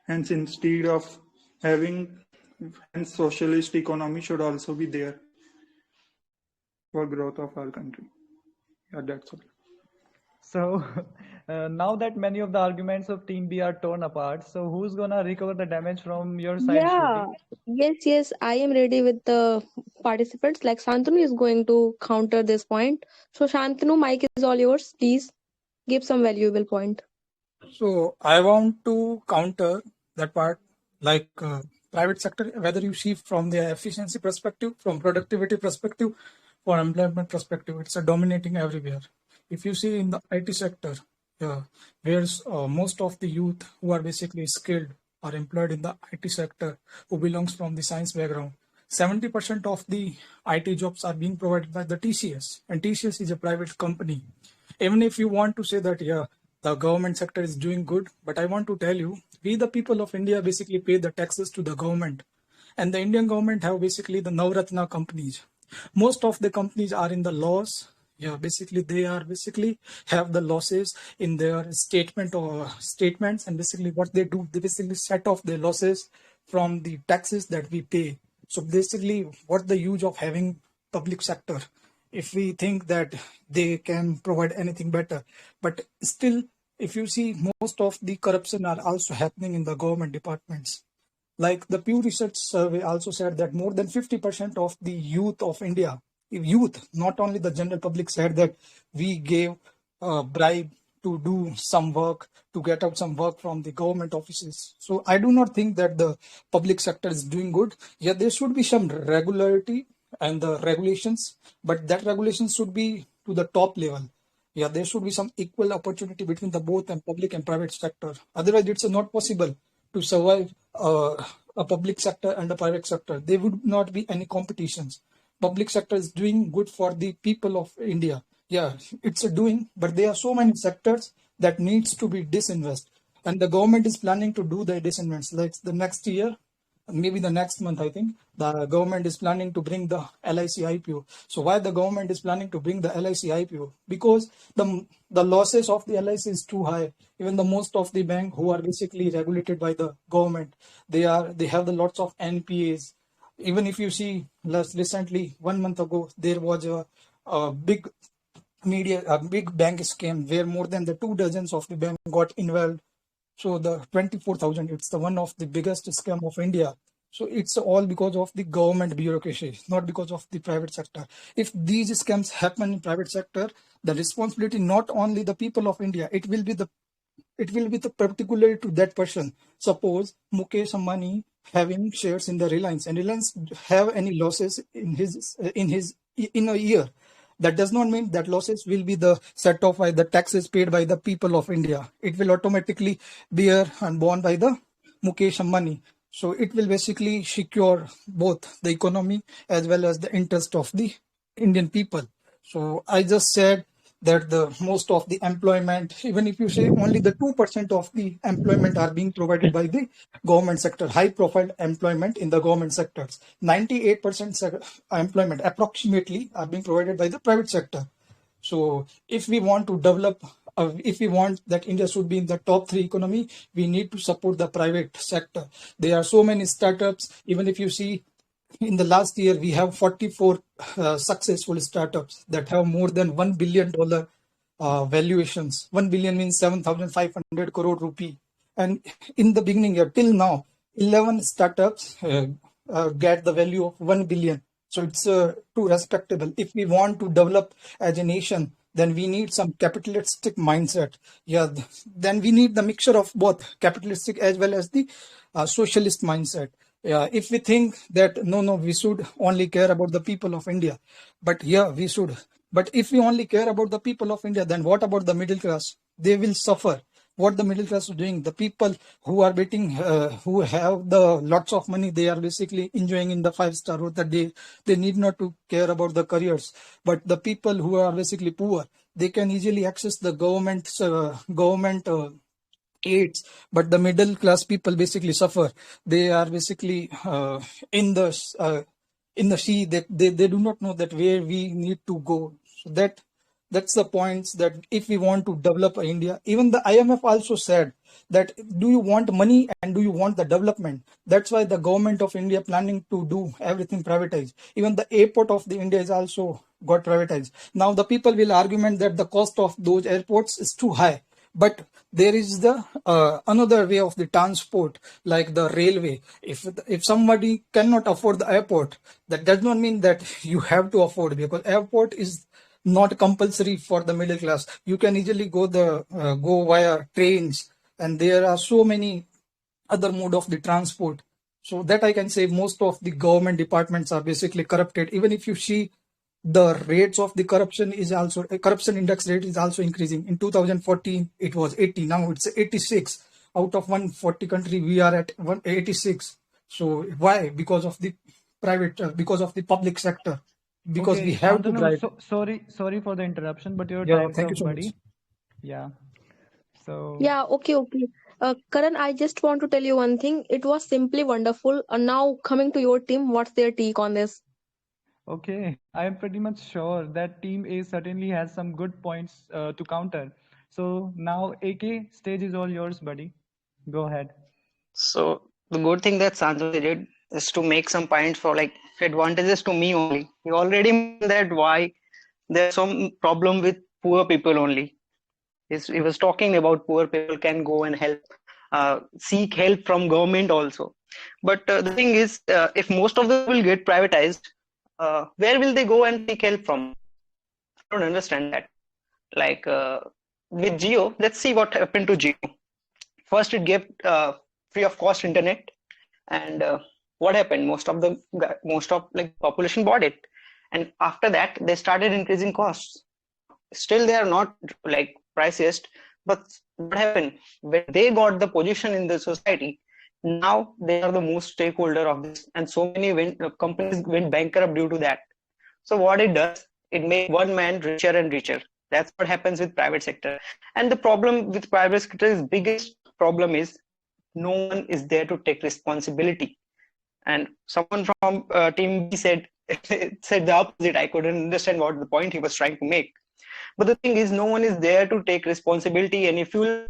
Hence, instead of having, hence socialist economy should also be there for growth of our country. Yeah, that's all. So now that many of the arguments of Team B are torn apart, so who's gonna recover the damage from your side, Yeah, Shruti? yes, I am ready with the participants. Like Shantanu is going to counter this point. So Shantanu, mic is all yours. Please give some valuable point. So I want to counter that part, like private sector, whether you see from the efficiency perspective, from productivity perspective, or employment perspective, it's a dominating everywhere. If you see in the IT sector, where most of the youth who are basically skilled are employed in the IT sector, who belongs from the science background, 70% of the IT jobs are being provided by the TCS, and TCS is a private company. Even if you want to say that, the government sector is doing good, but I want to tell you, we the people of India basically pay the taxes to the government, and the Indian government have basically the Navratna companies. Most of the companies are in the loss. Basically they have the losses in their statements, and basically what they do, they basically set off their losses from the taxes that we pay. So basically, what the use of having public sector if we think that they can provide anything better? But still, if you see, most of the corruption are also happening in the government departments. Like the Pew Research survey also said that more than 50% of the youth of India, not only the general public, said that we gave bribe to do some work, to get out some work from the government offices. So I do not think that the public sector is doing good. Yeah, there should be some regularity and the regulations, but that regulation should be to the top level. Yeah, there should be some equal opportunity between the both and public and private sector. Otherwise, it's not possible to survive a public sector and a private sector. There would not be any competitions. Public sector is doing good for the people of India. Yeah, it's a doing, but there are so many sectors that needs to be disinvest. And the government is planning to do the disinvest. Like the next year, maybe the next month, I think, the government is planning to bring the LIC IPO. So why the government is planning to bring the LIC IPO? Because the losses of the LIC is too high. Even the most of the bank who are basically regulated by the government, they have the lots of NPAs. Even if you see recently, 1 month ago, there was a big bank scam where more than the 2 dozens of the bank got involved. So the 24,000, it's the one of the biggest scam of India. So it's all because of the government bureaucracy, not because of the private sector. If these scams happen in private sector, the responsibility not only the people of India, it will be the particular to that person. Suppose Mukesh Ambani having shares in the Reliance, and Reliance have any losses in a year. That does not mean that losses will be the set off by the taxes paid by the people of India. It will automatically bear and borne by the Mukesh Ambani. So it will basically secure both the economy as well as the interest of the Indian people. So I just said that the most of the employment, even if you say only the 2% of the employment are being provided by the government sector, high profile employment in the government sectors, 98% employment approximately are being provided by the private sector. So if we want to develop, if we want that India should be in the top 3 economy, we need to support the private sector. There are so many startups. Even if you see in the last year, we have 44 successful startups that have more than $1 billion valuations. 1 billion means 7,500 crore rupee. And in the beginning year till now, 11 startups get the value of 1 billion. So it's too respectable. If we want to develop as a nation, then we need some capitalistic mindset. Yeah, then we need the mixture of both capitalistic as well as the socialist mindset. If we think that no, we should only care about the people of India, but yeah, we should. But if we only care about the people of India, then what about the middle class? They will suffer. What the middle class is doing, the people who are waiting, who have the lots of money, they are basically enjoying in the 5-star hotel. They need not to care about the careers. But the people who are basically poor, they can easily access the government aids, but the middle class people basically suffer. They are basically in the sea. They do not know that where we need to go. So that's the points that if we want to develop India, even the IMF also said that do you want money and do you want the development? That's why the government of India planning to do everything privatized. Even the airport of the India is also got privatized. Now the people will argument that the cost of those airports is too high. But there is the another way of the transport, like the railway. If somebody cannot afford the airport, that does not mean that you have to afford, because airport is not compulsory for the middle class. You can easily go via trains, and there are so many other mode of the transport. So that I can say most of the government departments are basically corrupted. Even if you see the rates of the corruption index rate is also increasing. In 2014 it was 80, now it's 86. Out of 140 country we are at 186. So why? Because of the because of the public sector. Because we have to drive. Sorry for the interruption, but your Yeah, time's thank up, you so buddy. much. Yeah. So Yeah, okay. Karan, I just want to tell you one thing. It was simply wonderful. Now coming to your team, what's their take on this? okay, I am pretty much sure that Team A certainly has some good points to counter. So now, AK, stage is all yours, buddy. Go ahead. So the good thing that Sanjay did is to make some points for like advantages to me only. He already mentioned that why there's some problem with poor people only. He was talking about poor people can go and help, seek help from government also. But the thing is, if most of them will get privatized, where will they go and seek help from? I don't understand that. Like with Jio, let's see what happened to Jio. First, it gave free of cost internet, and what happened? Most of like population bought it, and after that they started increasing costs. Still, they are not like priciest, but what happened when they got the position in the society? Now they are the most stakeholder of this, and so many companies went bankrupt due to that. So what it does, it makes one man richer and richer. That's what happens with private sector. And the problem with private sector is biggest problem is no one is there to take responsibility. And someone from team B said the opposite. I couldn't understand what the point he was trying to make. But the thing is, no one is there to take responsibility. And if you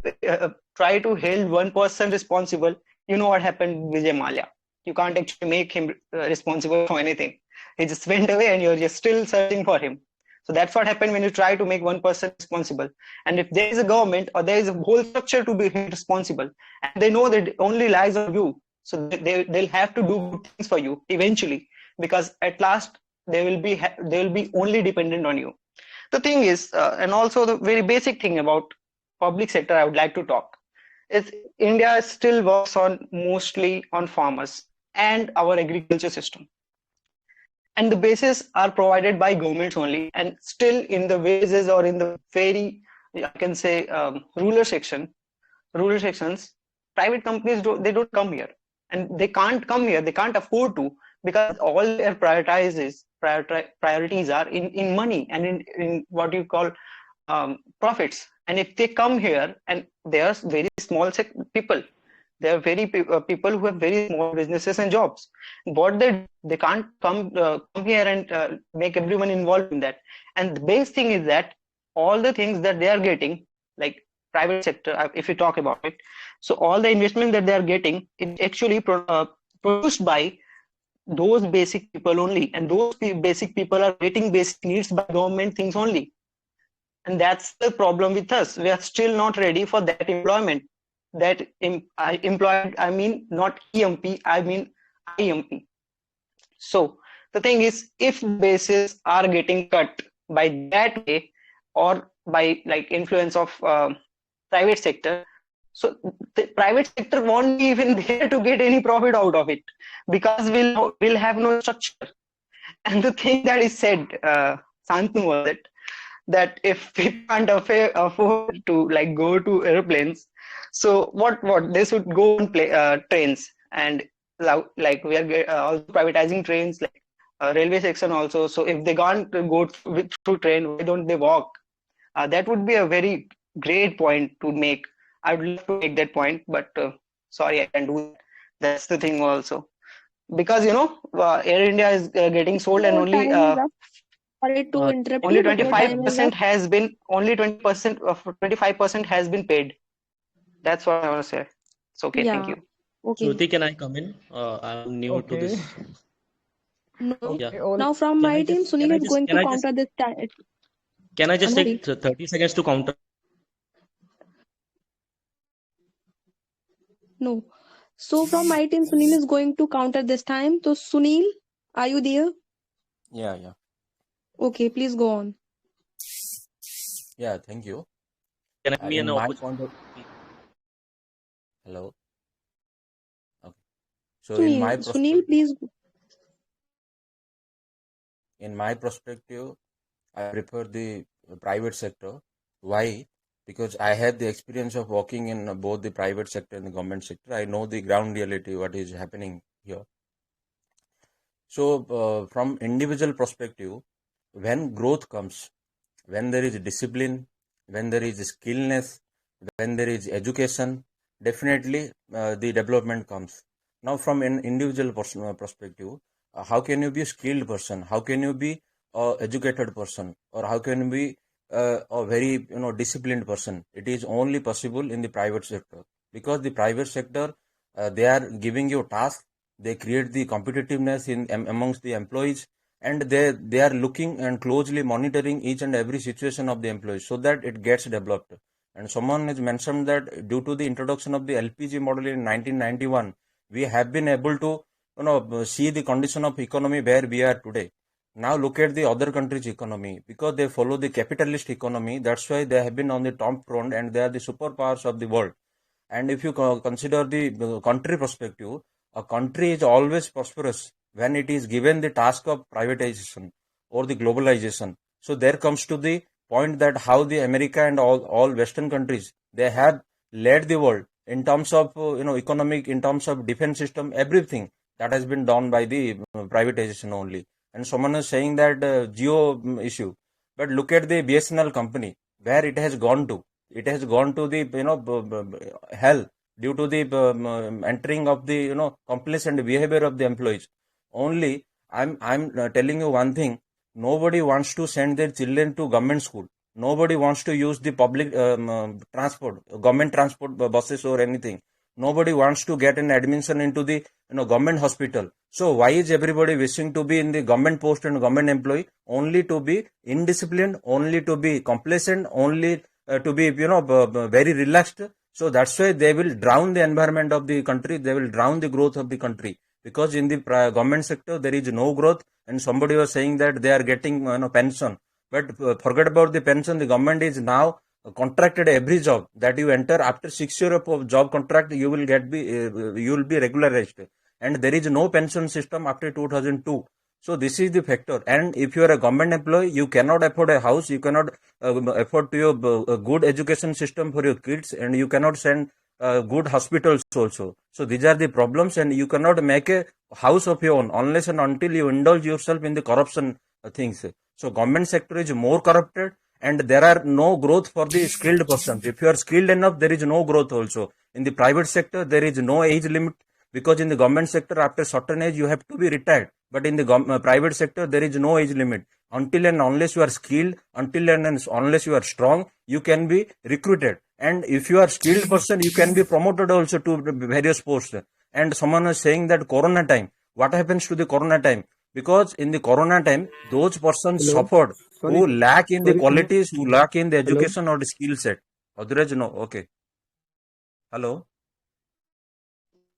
try to hold one person responsible, you know what happened with Vijay Mallya. You can't actually make him responsible for anything. He just went away and you're just still searching for him. So that's what happened when you try to make one person responsible. And if there is a government or there is a whole structure to be responsible, and they know that it only lies on you, so they'll have to do good things for you eventually, because at last they will be only dependent on you. The thing is, and also the very basic thing about public sector I would like to talk is India still works on mostly on farmers and our agriculture system. And the bases are provided by governments only, and still in the wages or in the very, I can say, rural sections, private companies don't come here, and they can't come here. They can't afford to, because all their priorities are in money and in what you call profits. And if they come here, and they are very small people, they are very people who have very small businesses and jobs. But they can't come here and make everyone involved in that. And the best thing is that all the things that they are getting, like private sector, if you talk about it, so all the investment that they are getting is actually produced by those basic people only, and those basic people are getting basic needs by government things only. And that's the problem with us. We are still not ready for that employment. That employed, I mean not EMP, I mean IMP. So the thing is, if bases are getting cut by that way, or by like influence of private sector, so the private sector won't be even there to get any profit out of it, because we'll have no structure. And the thing that is said, Santanu, was it that if we can't afford to like go to airplanes, so what they should go on trains, and like we are also privatizing trains, like railway section also. So if they can't go through train, why don't they walk? That would be a very great point to make. I would love to make that point, but sorry, I can't do that. That's the thing also, because Air India is getting sold, and only Sorry to interrupt only you, but your time is 25% up. has been 25% has been paid. That's what I want to say. It's okay. Thank Yeah. you. Okay. Shruti, can I come in? I'm new to Okay. this. No. Yeah. Now from my team, Sunil is going to counter this. Can I just Anuri. take 30 seconds to counter? No. So from my team, Sunil is going to counter this time. So Sunil, are you there? Yeah. Okay, please go on. Yeah, thank you. Can I give me In an my opportunity? point of Hello. Okay. So in my Sunil, please. perspective, I prefer the private sector. Why? Because I had the experience of working in both the private sector and the government sector. I know the ground reality, what is happening here. So from individual perspective, when growth comes, when there is discipline, when there is skillness, when there is education, definitely the development comes. Now from an individual perspective, how can you be a skilled person? How can you be an educated person? Or how can you be a very disciplined person? It is only possible in the private sector, because the private sector, they are giving you tasks, they create the competitiveness amongst the employees, and they are looking and closely monitoring each and every situation of the employees, so that it gets developed. And someone has mentioned that due to the introduction of the LPG model in 1991, we have been able to see the condition of economy where we are today. Now look at the other countries' economy. Because they follow the capitalist economy, that's why they have been on the top front and they are the superpowers of the world. And if you consider the country perspective, a country is always prosperous when it is given the task of privatization or the globalization. So there comes to the point that how the America and all Western countries, they have led the world in terms of economic, in terms of defense system, everything that has been done by the privatization only. And someone is saying that geo issue, but look at the BSNL company, where it has gone to. It has gone to the hell due to the entering of the complacent behavior of the employees. Only I'm telling you one thing: nobody wants to send their children to government school. Nobody wants to use the public transport, government transport buses or anything. Nobody wants to get an admission into the government hospital. So why is everybody wishing to be in the government post and government employee? Only to be indisciplined, only to be complacent, only to be very relaxed. So that's why they will drown the environment of the country. They will drown the growth of the country, because in the government sector there is no growth. And somebody was saying that they are getting pension, but forget about the pension. The government is now contracted every job that you enter. After 6 years of job contract, you will you will be regularized, and there is no pension system after 2002. So this is the factor. And if you are a government employee, you cannot afford a house, you cannot afford to your good education system for your kids, and you cannot send good hospitals also. So these are the problems, and you cannot make a house of your own unless and until you indulge yourself in the corruption things. So government sector is more corrupted, and there are no growth for the skilled persons. If you are skilled enough, there is no growth also. In the private sector, there is no age limit, because in the government sector, after certain age, you have to be retired. But in the private sector, there is no age limit. Until and unless you are skilled, until and unless you are strong, you can be recruited. And if you are skilled person, you can be promoted also to various posts. And someone is saying that Corona time, what happens to the Corona time? Because in the Corona time, those persons suffered who lack in the qualities, who lack in the education or the skill set. Adhiraj, no, okay. Hello.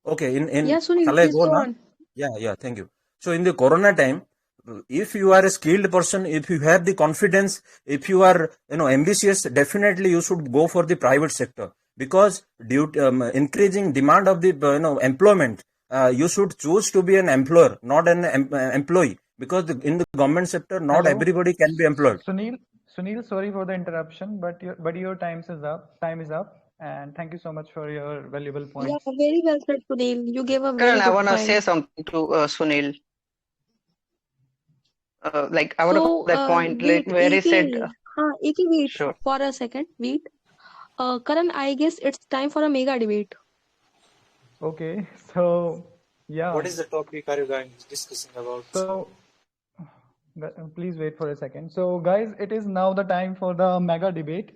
Okay, Yeah, Sunil, shall I please go go now? on. Yeah, thank you. So in the Corona time, if you are a skilled person, if you have the confidence, if you are ambitious, definitely you should go for the private sector, because due to increasing demand of the employment, you should choose to be an employer, not an employee, because in the government sector, not Hello. everybody can be employed. Sunil, sorry for the interruption, but your time is up. And thank you so much for your valuable Yeah, points. very well said, Sunil. You gave a Karan, very I good want to point. say something to Sunil. I want to So, come to that point wait, where he said, AK, wait sure. for a second. Wait. Karan, I guess it's time for a mega debate. Okay, so yeah. What is the topic are you guys discussing about? So please wait for a second. So guys, it is now the time for the mega debate.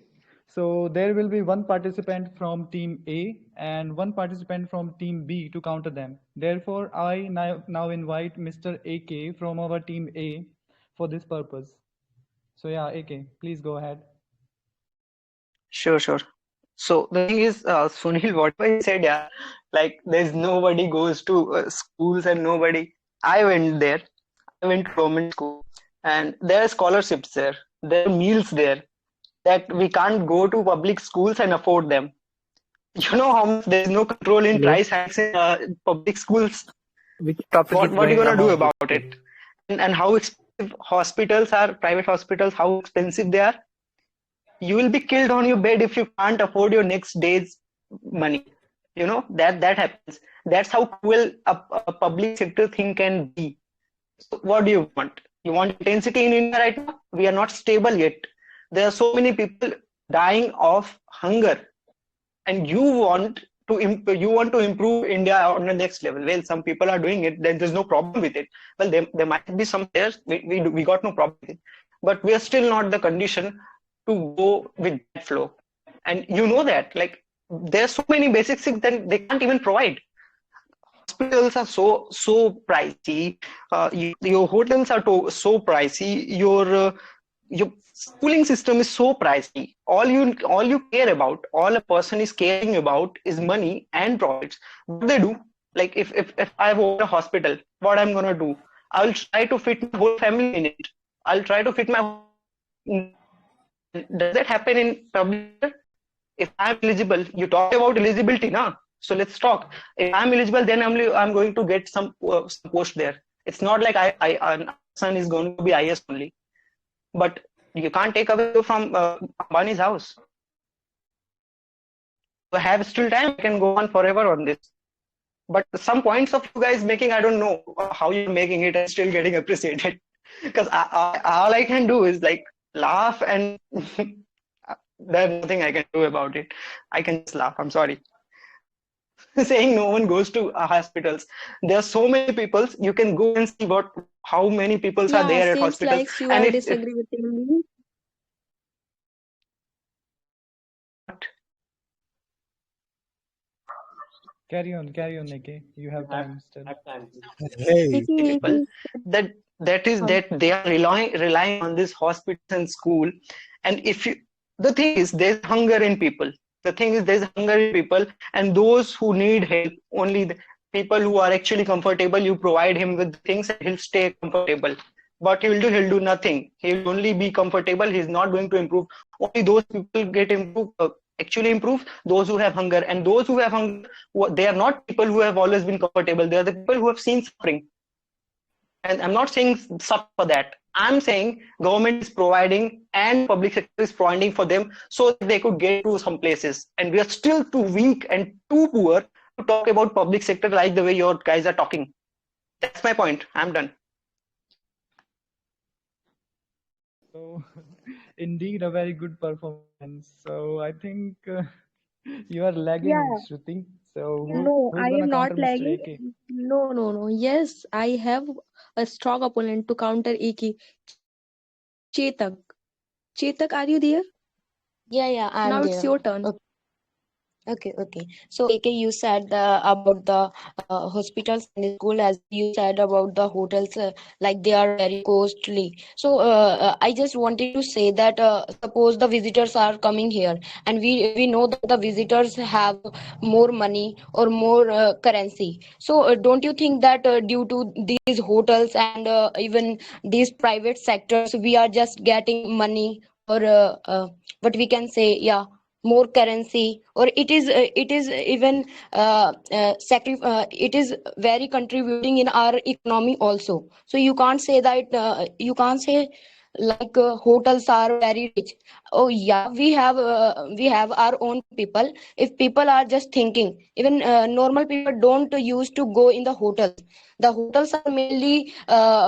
So there will be one participant from team A and one participant from team B to counter them. Therefore, I now invite Mr. AK from our team A for this purpose. So yeah, AK, please go ahead. Sure. So the thing is, Sunil, what he said, yeah, like there's nobody goes to schools and nobody. I went there. I went to government school, and there are scholarships there. There are meals there that we can't go to public schools and afford them. You know how much there's no control in price hikes in public schools. Which topic What is are you going gonna do about about it? And how expensive hospitals are, private hospitals, how expensive they are. You will be killed on your bed if you can't afford your next day's money. You know that happens. That's how cruel a public sector thing can be. So what do you want? You want intensity in India right now? We are not stable yet. There are so many people dying of hunger, and you want to improve India on the next level. Well, some people are doing it. Then there's no problem with it. Well, there might be some players. We got no problem with it, but we are still not the condition to go with that flow. And you know that, like, there's so many basic things that they can't even provide. Hospitals are so pricey. Your hotels are so pricey. Your schooling system is so pricey. All you care about, all a person is caring about, is money and profits. What they do, like if I own a hospital, what I'm gonna do? I'll try to fit my whole family in it. I'll try to fit my. Does that happen in public sector? If I'm eligible, you talk about eligibility, na? So let's talk. If I'm eligible, then I'm going to get some post there. It's not like my son is going to be IS only, but you can't take away from Ambani's house. I have still time. I can go on forever on this. But some points of you guys making, I don't know how you're making it and still getting appreciated. Because all I can do is like laugh and there's nothing I can do about it. I can just laugh. I'm sorry. Saying no one goes to hospitals. There are so many people. You can go and see how many people are there at seems hospitals. like you And are if disagree with me. Carry on, Nicky. You have time still. Hey, people that they are relying on this hospital and school. And if you, the thing is, there's hunger in people. The thing is, there's hunger in people, and those who need help, only the people who are actually comfortable, you provide him with things and he'll stay comfortable. What he will do, he'll do nothing. He'll only be comfortable. He's not going to improve. Only those people get improved, actually improve, those who have hunger. And those who have hunger, they are not people who have always been comfortable. They are the people who have seen suffering. And I'm not saying suffer for that. I'm saying government is providing and public sector is providing for them so that they could get to some places. And we are still too weak and too poor to talk about public sector like the way your guys are talking. That's my point. I'm done. So, indeed, a very good performance. So, I think you are lagging, Yeah. Shruti. So, No, who's I gonna am not counter Mr. lagging. AK? No. Yes, I have a strong opponent to counter AK. Chetak. Chetak, are you there? Yeah, I'm Now it's there. your turn. Okay. So, AK, you said about the hospitals and the school, as you said about the hotels, like they are very costly. So, I just wanted to say that suppose the visitors are coming here, and we know that the visitors have more money or more currency. So, don't you think that due to these hotels and even these private sectors, we are just getting money or what we can say, yeah, more currency, or it is even it is very contributing in our economy also. So you can't say that you can't say like hotels are very rich. Oh yeah, we have our own people. If people are just thinking, even normal people don't used to go in the hotels. The hotels are mainly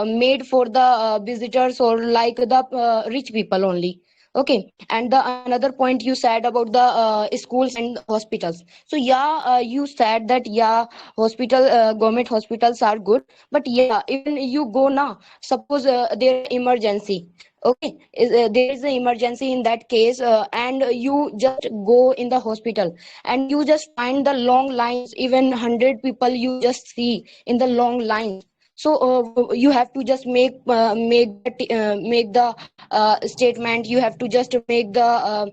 made for the visitors or like the rich people only. Okay, and the another point you said about the schools and hospitals. So yeah, you said that yeah, government hospitals are good, but yeah, even you go now, suppose there is emergency. Okay, there is an emergency in that case, and you just go in the hospital, and you just find the long lines, even 100 people you just see in the long lines. So you have to just make the statement. You have to just make the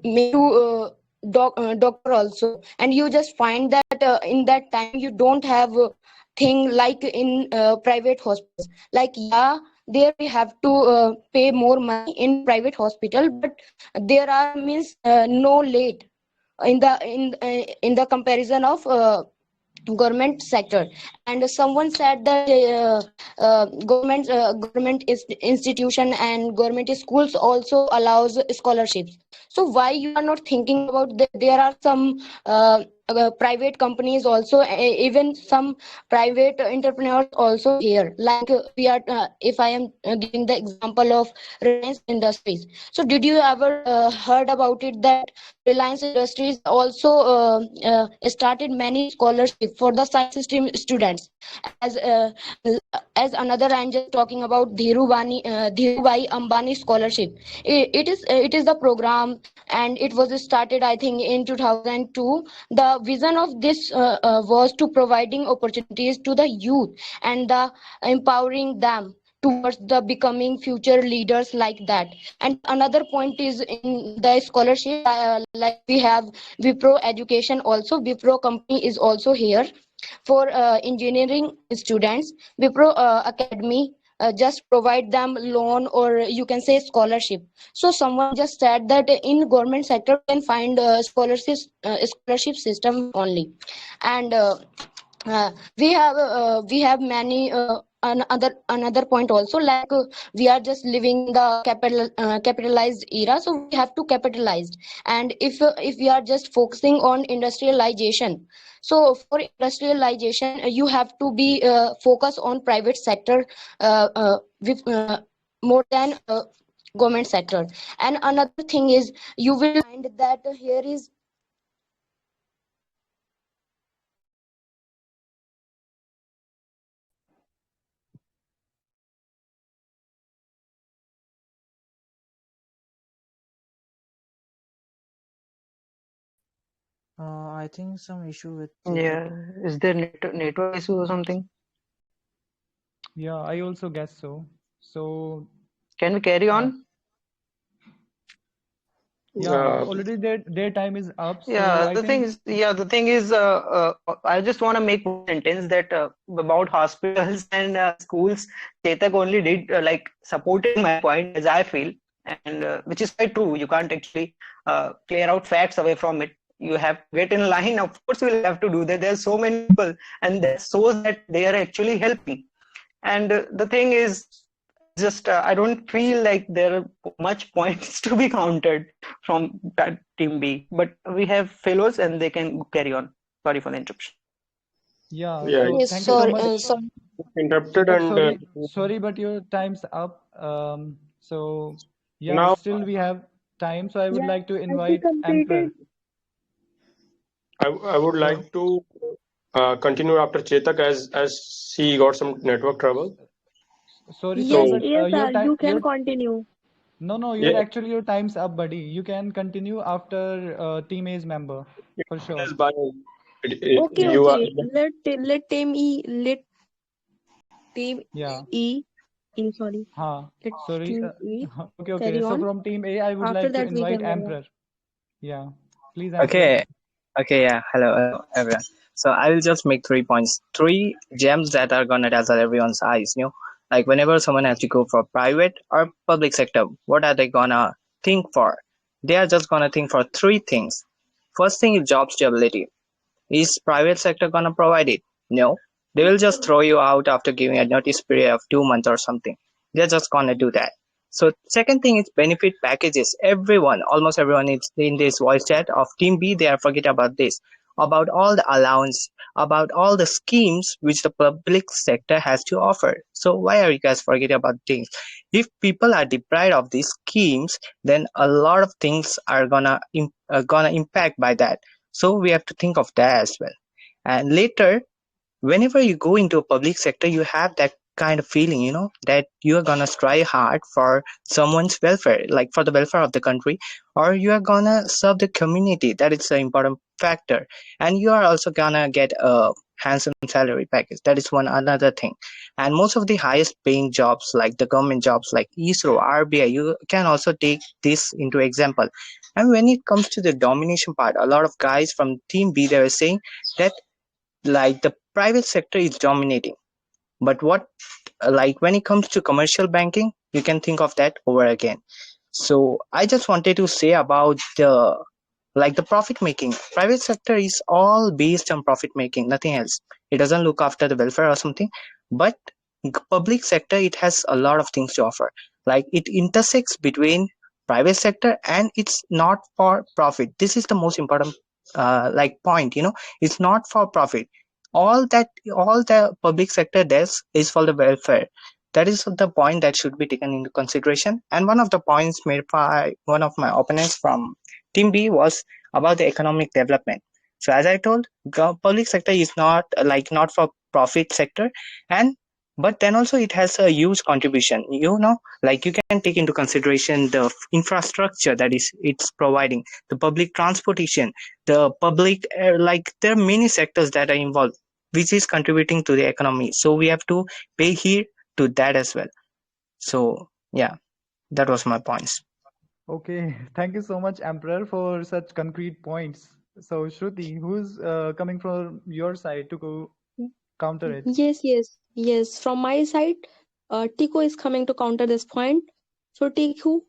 make to doctor also, and you just find that in that time you don't have thing like in private hospitals. Like yeah, there we have to pay more money in private hospital, but there are means no late in the comparison of government sector. And someone said that government is institution and government schools also allows scholarships. So why you are not thinking about that? There are some private companies also, even some private entrepreneurs also here, like we are if I am giving the example of Reliance Industries. So did you ever heard about it that Reliance Industries also started many scholarships for the science stream students? As as another, I'm just talking about Dhirubhai Ambani scholarship. It is the program, and it was started I think in 2002. The vision of this was to providing opportunities to the youth and the empowering them towards the becoming future leaders like that. And another point is in the scholarship, like we have Wipro Education also. Wipro company is also here. For engineering students, Wipro Academy just provide them loan, or you can say scholarship. So someone just said that in government sector we can find scholarship system only. And we have many another point also, like we are just living in the capitalized era, so we have to capitalize. And if we are just focusing on industrialization, so for industrialization you have to be focus on private sector with more than government sector. And another thing is, you will find that here is I think some issue with Yeah, is there network issue or something? Yeah, I also guess so. So, Can we carry on? yeah, Uh, already their time is up. So Yeah, I the thing think, is, I just want to make one sentence that about hospitals and schools. Chetak only did supported my point, as I feel, and which is quite true. You can't actually clear out facts away from it. You have to get in line. Of course, you will have to do that. There are so many people, and that shows that they are actually helping. And the thing is, just I don't feel like there are much points to be counted from that team B, but we have fellows and they can carry on. Sorry for the interruption. yeah, yeah, so yes, thank you so much. sorry. interrupted But and sorry, but your time's up. So yeah, now still we have time. So I would Yeah, like to as we invite completed. Emperor. I would So, like to continue after Chetak as he got some network trouble. sorry, Yes, So but your time, you can continue. no, yeah, your time's up, buddy. You can continue after Team A's member for sure. as by Okay, you are. okay. Let team Yeah. sorry. Huh. Let Sorry. team E Okay. carry So on. from Team A, I would After like to that, we invite can go on. Emperor. Yeah. Please, Emperor. Okay. Okay. Yeah. Hello, everyone. So I will just make 3 points, three gems that are gonna dazzle everyone's eyes. Like whenever someone has to go for private or public sector, what are they gonna think for? They are just gonna think for three things. First thing is job stability. Is private sector gonna provide it? No. They will just throw you out after giving a notice period of 2 months or something. They're just gonna do that. So second thing is benefit packages. Almost everyone is in this voice chat of Team B, they are forget about this. About all the allowance, about all the schemes which the public sector has to offer. So why are you guys forgetting about things? If people are deprived of these schemes, then a lot of things are gonna impact by that. So we have to think of that as well. And later, whenever you go into a public sector, you have that kind of feeling, that you are gonna strive hard for someone's welfare, like for the welfare of the country, or you are gonna serve the community. That is the important factor. And you are also gonna get a handsome salary package. That is one another thing. And most of the highest paying jobs, like the government jobs like ISRO, RBI, you can also take this into example. And when it comes to the domination part, a lot of guys from Team B, they were saying that like the private sector is dominating. But like when it comes to commercial banking, you can think of that over again. So I just wanted to say about the profit making. Private sector is all based on profit making, nothing else. It doesn't look after the welfare or something. But public sector, it has a lot of things to offer. Like it intersects between private sector and it's not for profit. This is the most important point. It's not for profit. All the public sector does is for the welfare. That is the point that should be taken into consideration. And one of the points made by one of my opponents from Team B was about the economic development. So as I told, public sector is not for profit sector, and but then also it has a huge contribution. Like you can take into consideration the infrastructure that is it's providing, the public transportation, the public like there are many sectors that are involved, which is contributing to the economy. So we have to pay heed to that as well. So yeah, that was my points. Okay. Thank you so much, Emperor, for such concrete points. So Shruti, who's coming from your side to go counter it? Yes. From my side, Tiku is coming to counter this point. So Tiku,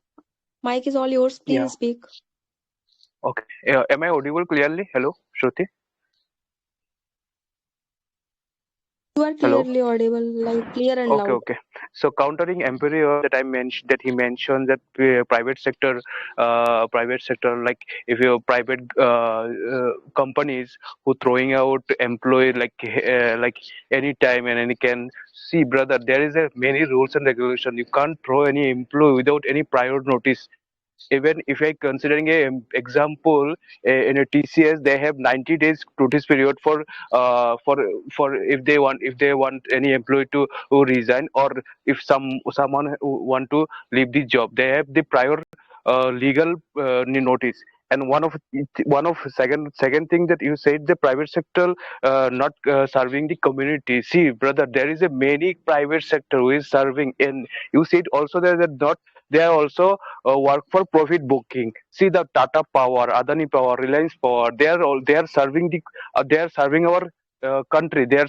mic is all yours. Yeah. Please speak. Okay. Am I audible clearly? Hello, Shruti. You are Hello. clearly audible, like clear and Okay, loud. okay. So countering empirical that I mentioned, that he mentioned that private sector, like if you private companies who throwing out employee like any time and any can see, brother, there is a many rules and regulation. You can't throw any employee without any prior notice. Even if I considering a example, in a TCS they have 90 days notice period for if they want any employee to resign, or if someone who want to leave the job, they have the prior legal notice. And one of second thing that you said, the private sector not serving the community. See, brother, there is a many private sector who is serving, and you said also that not they are also work for profit booking. See the Tata Power, Adani Power, Reliance Power. They are serving they are serving our country. They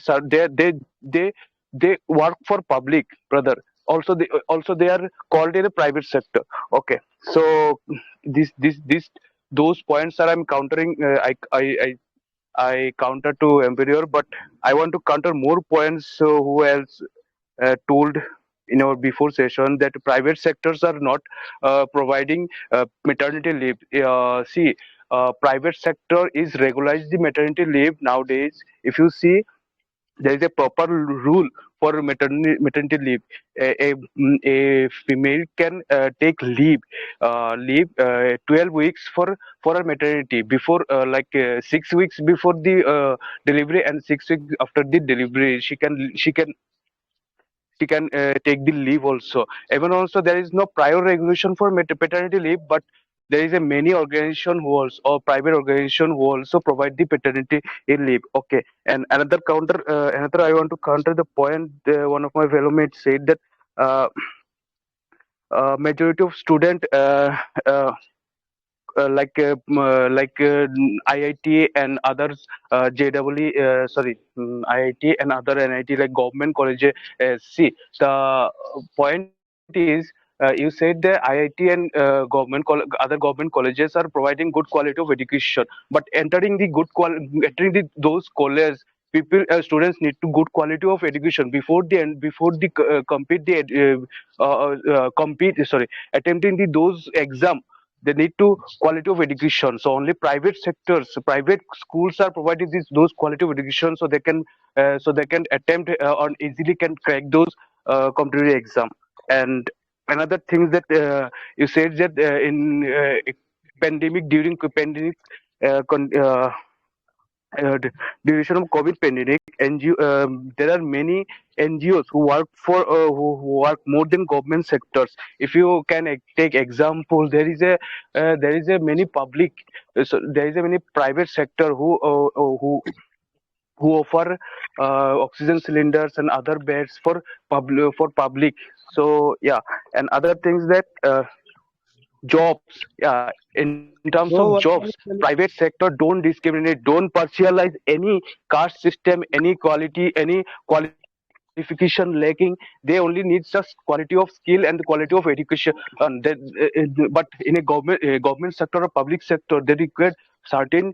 work for public, brother. Also they are called in a private sector. Okay, so this those points are I'm countering. I counter to Emperior, but I want to counter more points. So who else told in our before session that private sectors are not providing maternity leave. Private sector is regularized the maternity leave nowadays. If you see, there is a proper rule for maternity leave. A female can take leave 12 weeks for a maternity before 6 weeks before the delivery, and 6 weeks after the delivery she can take the leave also. Even also there is no prior regulation for paternity leave, but there is a many organization who also, or private organization who also provide the paternity leave. Okay, and another I want to counter the point. One of my fellow mates said that uh, majority of student IIT and others, IIT and other NIT like government college. See, the point is, you said the IIT and other government colleges are providing good quality of education, but entering those colleges, students need to good quality of education before the compete, sorry, attempting those exam. They need to quality of education. So only private schools are providing those quality of education, so they can attempt or easily can crack those competitive exam. And another thing that you said that in during pandemic, uh, con- uh, duration of COVID pandemic, there are many NGOs who work who work more than government sectors. If you can take example, there is a many public, so there is a many private sector who offer oxygen cylinders and other beds for public. So yeah, and other things that jobs, yeah, in terms of So jobs, what can you tell? private sector don't discriminate, don't partialize any caste system, any quality, any qualification lacking. They only need just quality of skill and quality of education. But in a government sector or public sector, they require certain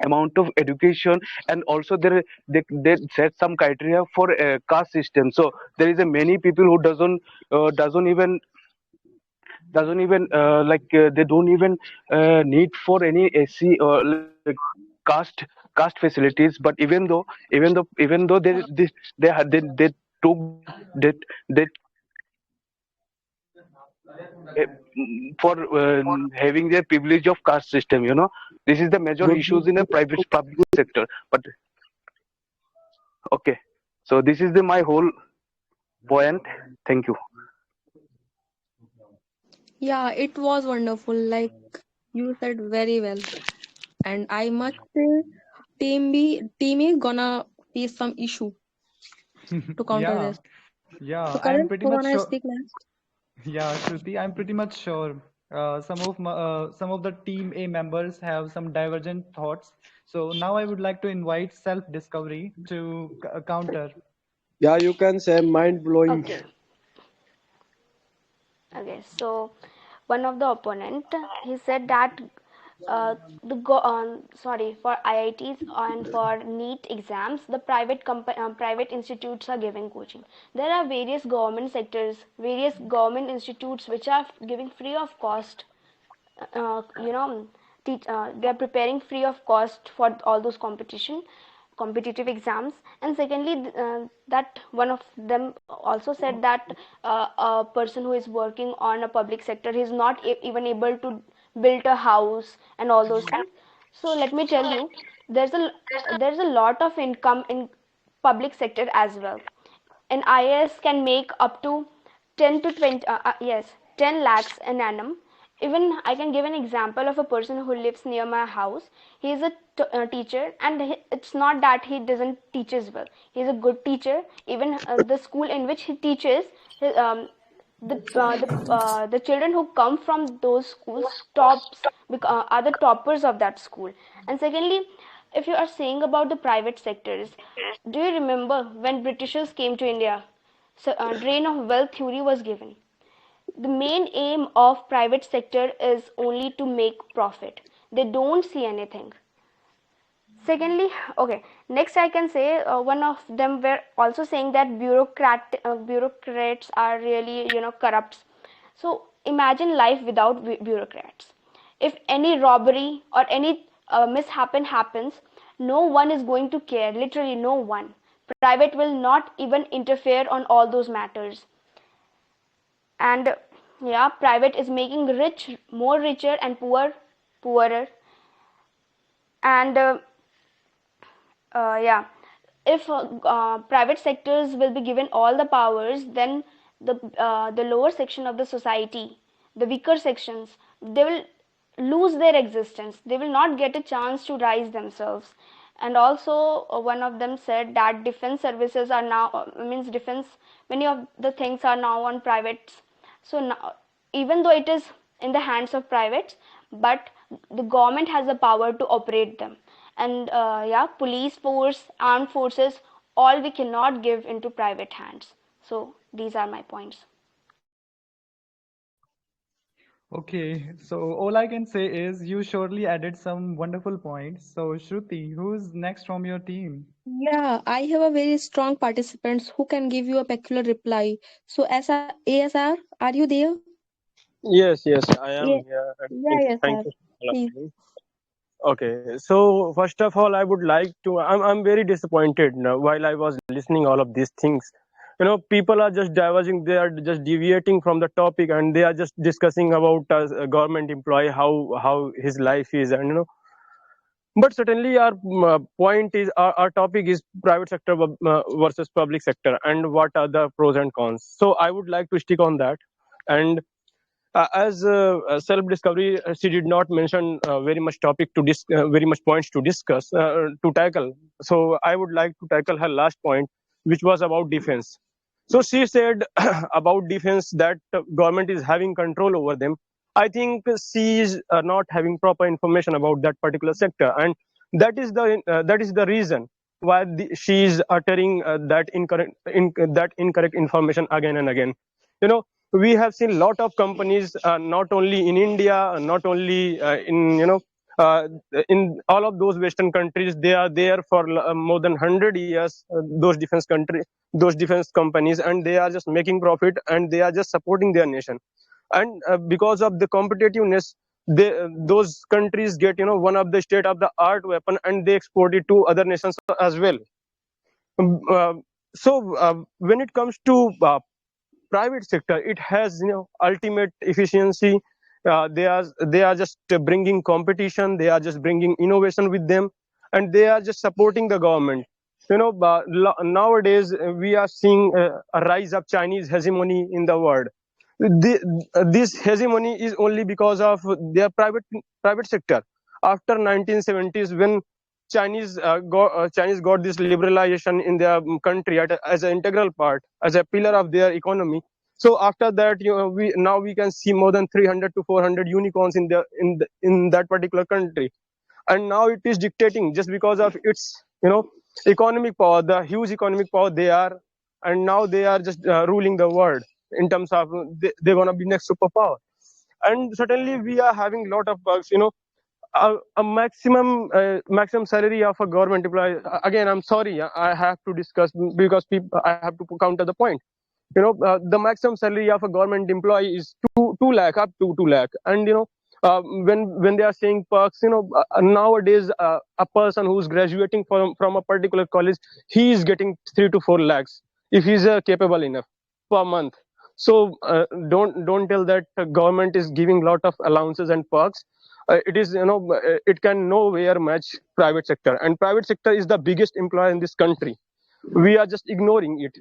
amount of education, and also they set some criteria for caste system. So there is a many people who doesn't even they don't even need for any AC or like caste facilities. But even though they took that they for having their privilege of caste system, this is the major issues in a private public sector. But okay, so this is my whole point. Thank you. Yeah, it was wonderful. Like you said very well. And I must say, Team A gonna face some issue to counter Yeah, this. yeah, So I am Karan, pretty who much wanna sure. speak next? Yeah, Shruti, I'm pretty much sure some of the team A members have some divergent thoughts. So now I would like to invite self-discovery to counter. Yeah, you can say mind blowing. Okay, so one of the opponent, he said that for IITs and for NEET exams, the private institutes are giving coaching. There are various government sectors, various government institutes which are giving free of cost. They are preparing free of cost for all those competitive exams. And secondly, that one of them also said that a person who is working on a public sector is not even able to build a house and all those things. So let me tell you, there's a lot of income in public sector as well. An IAS can make up to 10 to 20 10 lakhs an annum. Even I can give an example of a person who lives near my house. He is a teacher, and it's not that he doesn't teaches well. He's a good teacher. Even the school in which he teaches, the children who come from those schools are the toppers of that school. And secondly, if you are saying about the private sectors, do you remember when Britishers came to India? So, drain of wealth theory was given. The main aim of private sector is only to make profit. They don't see anything. Secondly, okay, next I can say one of them were also saying that bureaucrats are really corrupt. So imagine life without bureaucrats. If any robbery or any mishappen happens, no one is going to care. Literally no one. Private will not even interfere on all those matters. And yeah, private is making rich more richer and poor poorer. And yeah, if private sectors will be given all the powers, then the lower section of the society, the weaker sections, they will lose their existence. They will not get a chance to rise themselves. And also one of them said that defense services are now many of the things are now on privates. So now, even though it is in the hands of privates, but the government has the power to operate them. And yeah, police force, armed forces, all we cannot give into private hands. So these are my points. Okay, so all I can say is you surely added some wonderful points. So Shruti, who's next from your team? Yeah, I have a very strong participants who can give you a peculiar reply. So ASR, are you there? Yes, yes, I am Yeah, here. And yeah, yes, thank sir. you. Please. Okay, so first of all, I would like to. I'm very disappointed now while I was listening all of these things. People are just diverging. They are just deviating from the topic, and they are just discussing about a government employee, how his life is, and But certainly, our point is our topic is private sector versus public sector, and what are the pros and cons. So I would like to stick on that, and as self discovery, she did not mention very much very much points to discuss to tackle. So I would like to tackle her last point, which was about defense. So she said about defense that government is having control over them. I think she is not having proper information about that particular sector, and that is the reason why she is uttering that incorrect information again and again. We have seen a lot of companies, not only in India, not only uh, in all of those Western countries. They are there for more than 100 years. Those defense companies, and they are just making profit, and they are just supporting their nation. And because of the competitiveness, those countries get one of the state of the art weapon, and they export it to other nations as well. When it comes to private sector, it has ultimate efficiency. They are just bringing competition, they are just bringing innovation with them, and they are just supporting the government. Nowadays we are seeing a rise of Chinese hegemony in the world. This hegemony is only because of their private sector. After 1970s, when Chinese got this liberalization in their country as an integral part, as a pillar of their economy. So after that, we can see more than 300 to 400 unicorns in that particular country. And now it is dictating just because of its economic power, the huge economic power they are, and now they are just ruling the world in terms of they're gonna be next superpower. And certainly we are having lot of bugs. A maximum salary of a government employee. Again, I'm sorry, I have to discuss because I have to counter the point. The maximum salary of a government employee is 2 lakh, up to 2 lakh. And when they are saying perks, nowadays a person who's graduating from a particular college, he is getting 3 to 4 lakhs if he's capable enough per month. So don't tell that government is giving lot of allowances and perks. It is it can nowhere match private sector, and private sector is the biggest employer in this country. We are just ignoring it.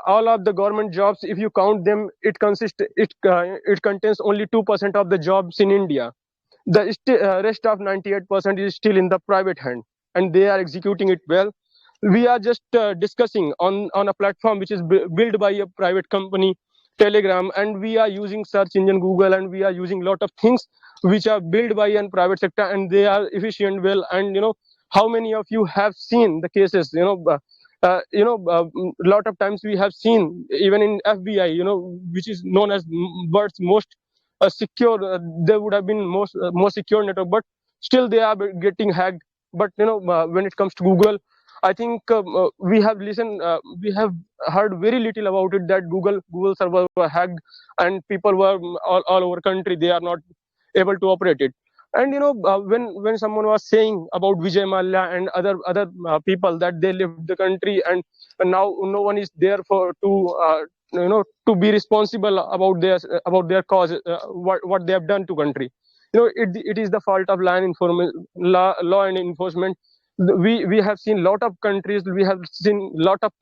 All of the government jobs, if you count them, it contains only 2% of the jobs in India. The rest of 98% is still in the private hand, and they are executing it well. We are just discussing on a platform which is built by a private company, Telegram, and we are using search engine Google, and we are using lot of things which are built by a private sector, and they are efficient well. And how many of you have seen the cases? Lot of times we have seen even in FBI, which is known as world's most secure. There would have been most secure network, but still they are getting hacked. But when it comes to Google, I think we have heard very little about it, that Google server were hacked and people were all over country, they are not able to operate it. And when someone was saying about Vijay Mallya and other people that they left the country, and now no one is there to be responsible about their cause, what they have done to country. It is the fault of law and enforcement. We have seen lot of countries, we have seen lot of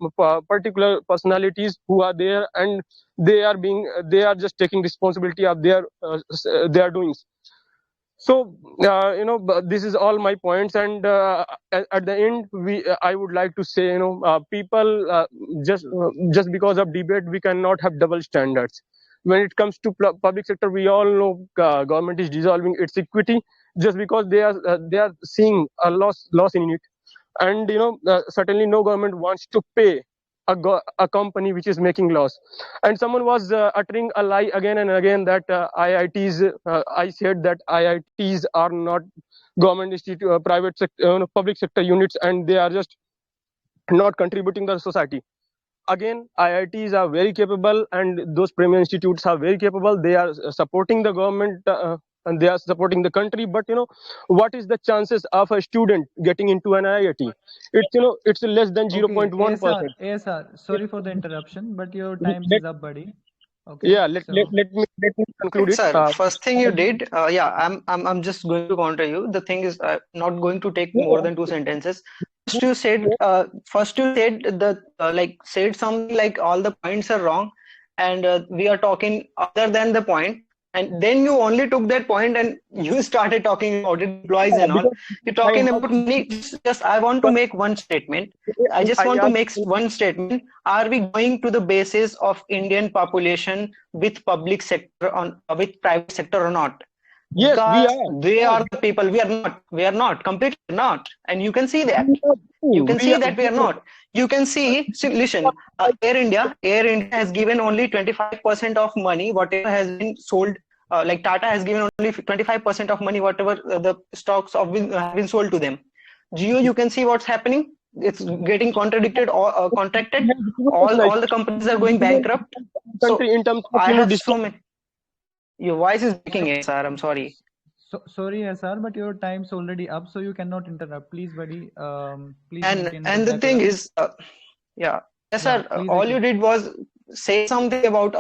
particular personalities who are there, and they are just taking responsibility of their doings. So this is all my points, and at the end I would like to say, people, just because of debate we cannot have double standards. When it comes to public sector, we all know government is dissolving its equity just because they are seeing a loss in it. And certainly no government wants to pay a company which is making loss. And someone was uttering a lie again and again that IITs, I said that IITs are not government institute, private sector, public sector units, and they are just not contributing to the society. Again, IITs are very capable, and those premier institutes are very capable. They are supporting the government and they are supporting the country. But what is the chances of a student getting into an IIT? It's less than 0.1%. ASR, sorry for the interruption, but your time is up, buddy. Okay. Yeah, let me conclude it. Sir, first thing you did, I'm just going to counter you. The thing is, not going to take more than 2 sentences. First you said that said something like all the points are wrong, and we are talking other than the point. And then you only took that point and you started talking about employees and all. You're talking about me. Just I want to make one statement. I just want to make one statement. Are we going to the basis of Indian population with public sector with private sector or not? Yes, because we are. They are the people. We are not. Completely not. And you can see that. You can see that we are not. You can see, listen, Air India has given only 25% of money, whatever has been sold. Like Tata has given only 25% of money, whatever the stocks have been sold to them. Jio, you can see what's happening. It's getting contradicted or contracted. All the companies are going bankrupt. So in terms of I have so many. Your voice is breaking, sir. I'm sorry. Sorry, SR, but your time's already up, so you cannot interrupt. Please, buddy. Please. And the thing is, yes, sir. All you did was say something about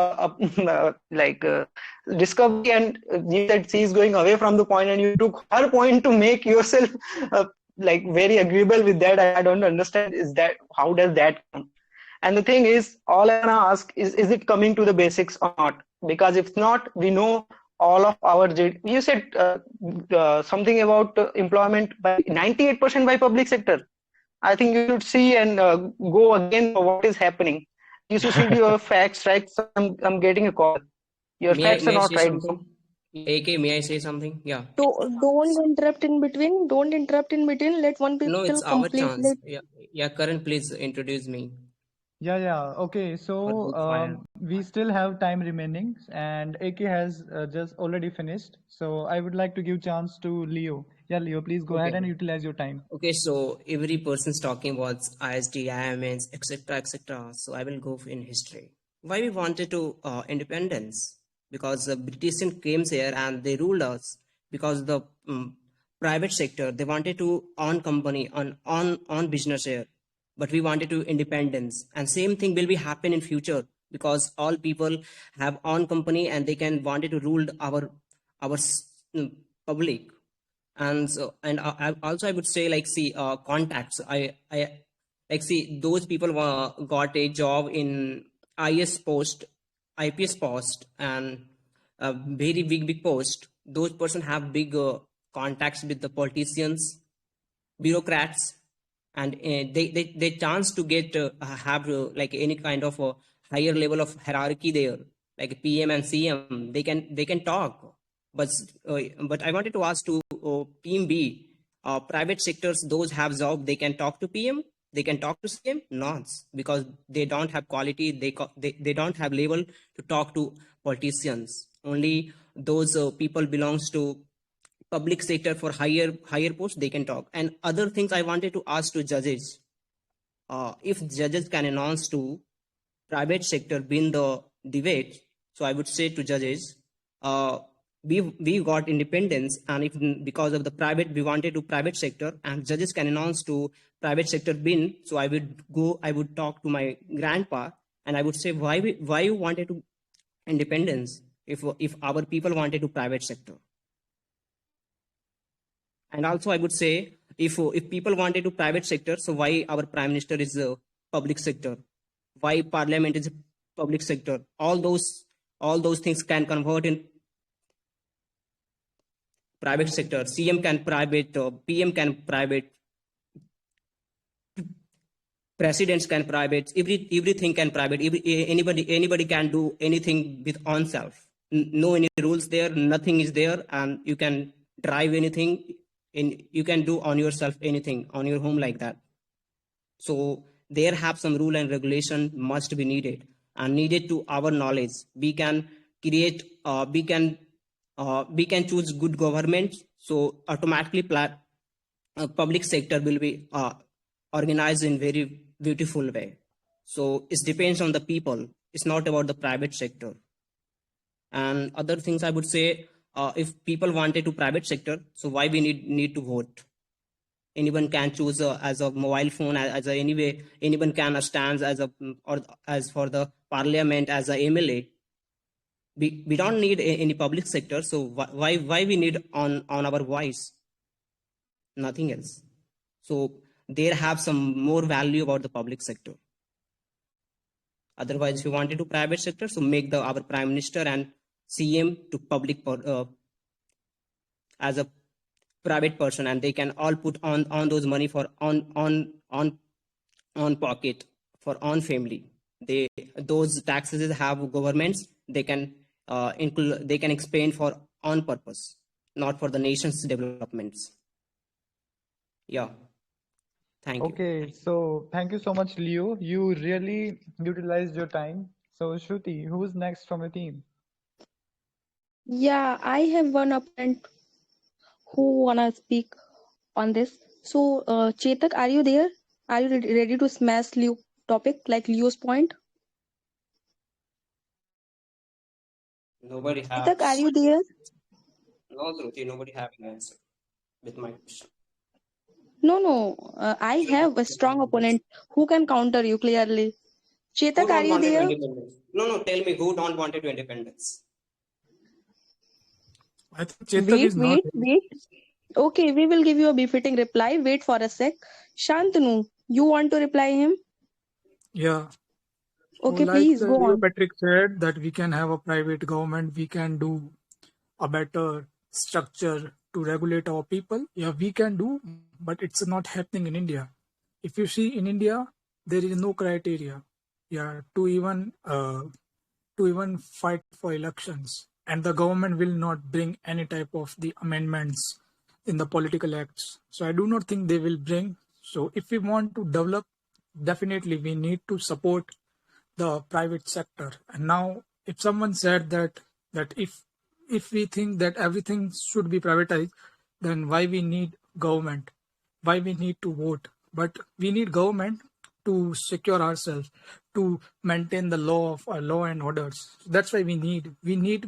discovery, and you said she is going away from the point, and you took her point to make yourself very agreeable with that. I don't understand. How does that come? And the thing is, all I wanna ask is it coming to the basics or not? Because if not, we know all of our. You said something about employment by 98% by public sector. I think you should see and go again for what is happening. You should see your facts, right? So I'm getting a call. Your facts are May I not say right, bro. something? AK, may I say something? Yeah. Don't interrupt in between. Don't interrupt in between. Let one No, people it's our complete. chance. Yeah, yeah. Karan, please introduce me. Yeah. Okay. Or So good fire. we still have time remaining, and AK has just already finished. So I would like to give chance to Leo. Yeah, Leo, please go ahead Okay. and utilize your time. Okay, so every person's talking about ISD, IMNs, etc., etc. So I will go in history. Why we wanted to independence? Because the British came here and they ruled us. Because the private sector they wanted to own company on business here, but we wanted to independence. And same thing will be happen in future because all people have own company and they can wanted to rule our public. And so and also I would say like see contacts. I like see those people got a job in IPS post and a very big post. Those person have big contacts with the politicians, bureaucrats, and they chance to get have like any kind of a higher level of hierarchy there, like PM and CM. They can talk. but but I wanted to ask to team B, private sectors those have job, they can talk to PM, they can talk to CM, not, because they don't have quality, they don't have level to talk to politicians. Only those people belongs to public sector for higher posts they can talk. And other things I wanted to ask to judges, if judges can announce to private sector win the debate, so I would say to judges, we got independence, and if because of the private we wanted to private sector and judges can announce to private sector win, so I would talk to my grandpa and I would say why you wanted to independence if our people wanted to private sector. And also I would say if people wanted to private sector, so why our prime minister is a public sector, why parliament is a public sector, all those things can convert in private sector. CM can private, PM can private, presidents can private, everything can private. Anybody can do anything with own self. No any rules there, nothing is there, and you can drive anything you can do on yourself anything on your home like that. So there have some rule and regulation must be needed, and needed to our knowledge. We can create we can choose good government, so automatically public sector will be organized in very beautiful way. So it depends on the people, it's not about the private sector. And other things I would say, if people wanted to private sector, so why we need to vote? Anyone can choose as a mobile phone, as a anyway anyone can stand as a or as for the parliament as a MLA. We don't need any public sector, so why we need on our voice? Nothing else. So there have some more value about the public sector. Otherwise, if you wanted to private sector, so make our prime minister and CM to public as a private person, and they can all put on those money for on pocket for on family. Those taxes have governments, they can include, they can explain for on purpose, not for the nation's developments. Yeah. Thank you. Okay, so thank you so much, Leo. You really utilized your time. So Shruti, who's next from your team? Yeah, I have one opponent who wanna speak on this. So, Chetak, are you there? Are you ready to smash Leo topic like Leo's point? Nobody have. Chetak, are you there? No, Shruti, nobody have an answer with my question. No. I have a strong opponent who can counter you clearly. Who Chetak, are don't you wanted there? independence? No, tell me who don't wanted to independence? I think Chetak is not. Wait. Okay, we will give you a befitting reply. Wait for a sec. Shantanu, you want to reply him? Yeah. Okay, like please go Leo on. Patrick said, that we can have a private government, we can do a better structure to regulate our people. Yeah, we can do, but it's not happening in India. If you see in India, there is no criteria. yeah, to even fight for elections, and the government will not bring any type of the amendments in the political acts. So I do not think they will bring. So if we want to develop, definitely we need to support the private sector. And now, if someone said that if we think that everything should be privatized, then why we need government? Why we need to vote? But we need government to secure ourselves, to maintain the law and orders. That's why we need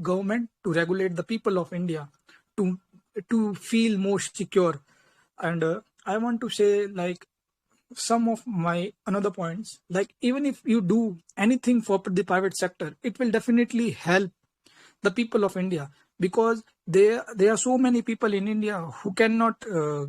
government to regulate the people of India, to feel more secure. And I want to say, like, some of my another points, like, even if you do anything for the private sector, it will definitely help the people of India, because there are so many people in India who cannot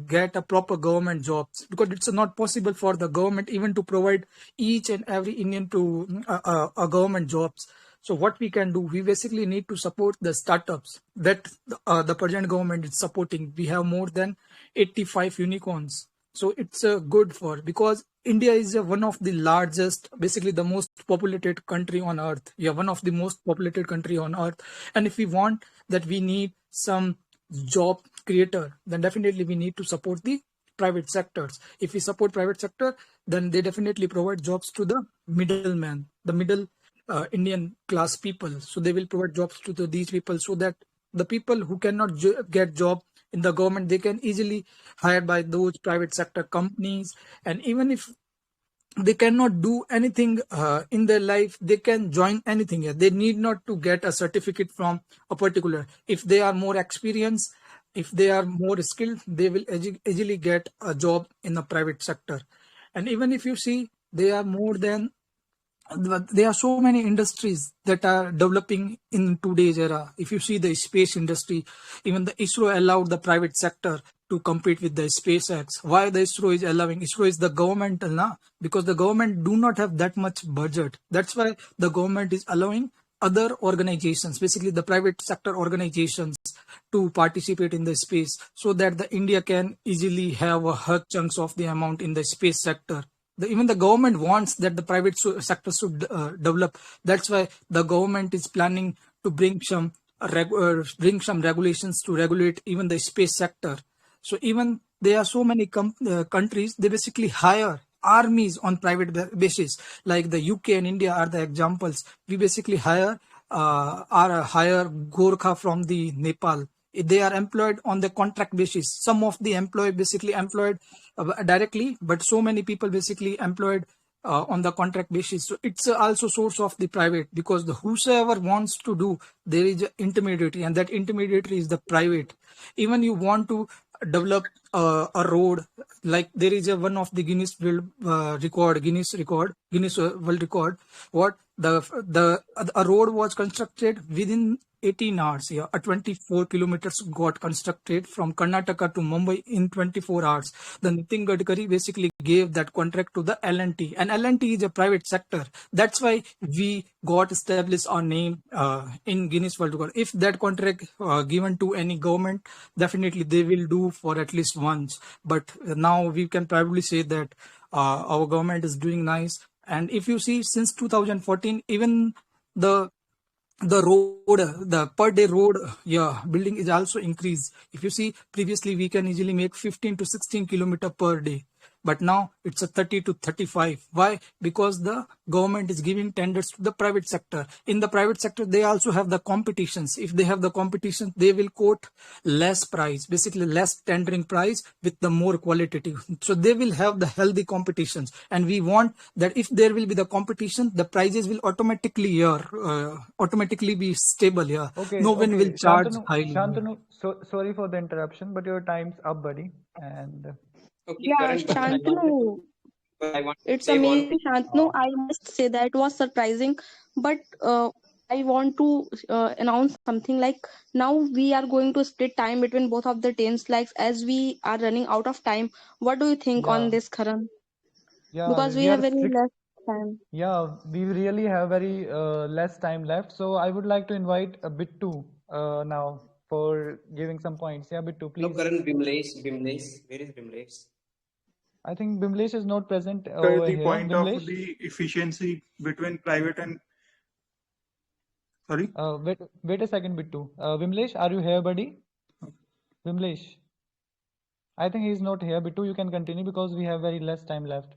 get a proper government jobs, because it's not possible for the government even to provide each and every Indian to a government jobs. So what we can do, we basically need to support the startups that the present government is supporting. We have more than 85 unicorns. So it's good for, because India is one of the largest, basically the most populated country on earth. We are one of the most populated country on earth. And if we want that, we need some job creator, then definitely we need to support the private sectors. If we support private sector, then they definitely provide jobs to the middleman, the middle Indian class people. So they will provide jobs to these people, so that the people who cannot get job in the government, they can easily hired by those private sector companies. And even if they cannot do anything in their life, they can join anything here. They need not to get a certificate from a particular. If they are more experienced, if they are more skilled, they will easily get a job in the private sector. And even if you see, there are so many industries that are developing in today's era. If you see the space industry, even the ISRO allowed the private sector to compete with the SpaceX. Why the ISRO is allowing? ISRO is the government, because the government do not have that much budget. That's why the government is allowing other organizations, basically the private sector organizations, to participate in the space, so that the India can easily have a hug chunks of the amount in the space sector. Even the government wants that the private sector should develop. That's why the government is planning to bring some regulations to regulate even the space sector. So even there are so many countries, they basically hire armies on private basis, like the UK and India are the examples. We basically hire Gorkha from the Nepal. They are employed on the contract basis. Some of the employee basically employed directly, but so many people basically employed on the contract basis. So it's also source of the private, because the whosoever wants to do, there is an intermediary, and that intermediary is the private. Even you want to develop a road, like there is one of the Guinness World Record. What a road was constructed within 18 hours. Yeah, a 24 kilometers got constructed from Karnataka to Mumbai in 24 hours. The Nitin Gadkari basically gave that contract to the L&T, and L&T is a private sector. That's why we got established our name in Guinness World Record. If that contract given to any government, definitely they will do for at least once. But now we can probably say that our government is doing nice. And if you see, since 2014, even the per day road building is also increased. If you see, previously we can easily make 15 to 16 kilometer per day, but now it's a 30 to 35. Why? Because the government is giving tenders to the private sector. In the private sector, they also have the competitions. If they have the competition, they will quote less price, basically less tendering price with the more qualitative. So they will have the healthy competitions, and we want that if there will be the competition, the prices will automatically be stable. No one will charge highly. Shantanu, sorry for the interruption, but your time's up, buddy. And Yeah, Shantanu, it's amazing, Shantanu. I must say that was surprising, but I want to announce something, like, now we are going to split time between both of the teams, like, as we are running out of time. What do you think on this, Karan? Because we we have are very less time. we really have very less time left. So I would like to invite Bittu now for giving some points. Yeah, Bittu, No, please. Karan, Bimlesh. Where is Bimlesh? I think Bimlesh is not present After over the here. point of Bimlesh? the efficiency between private and sorry. Wait a second, Bittu. Bimlesh, are you here, buddy? Bimlesh. I think he's not here. Bittu, you can continue because we have very less time left.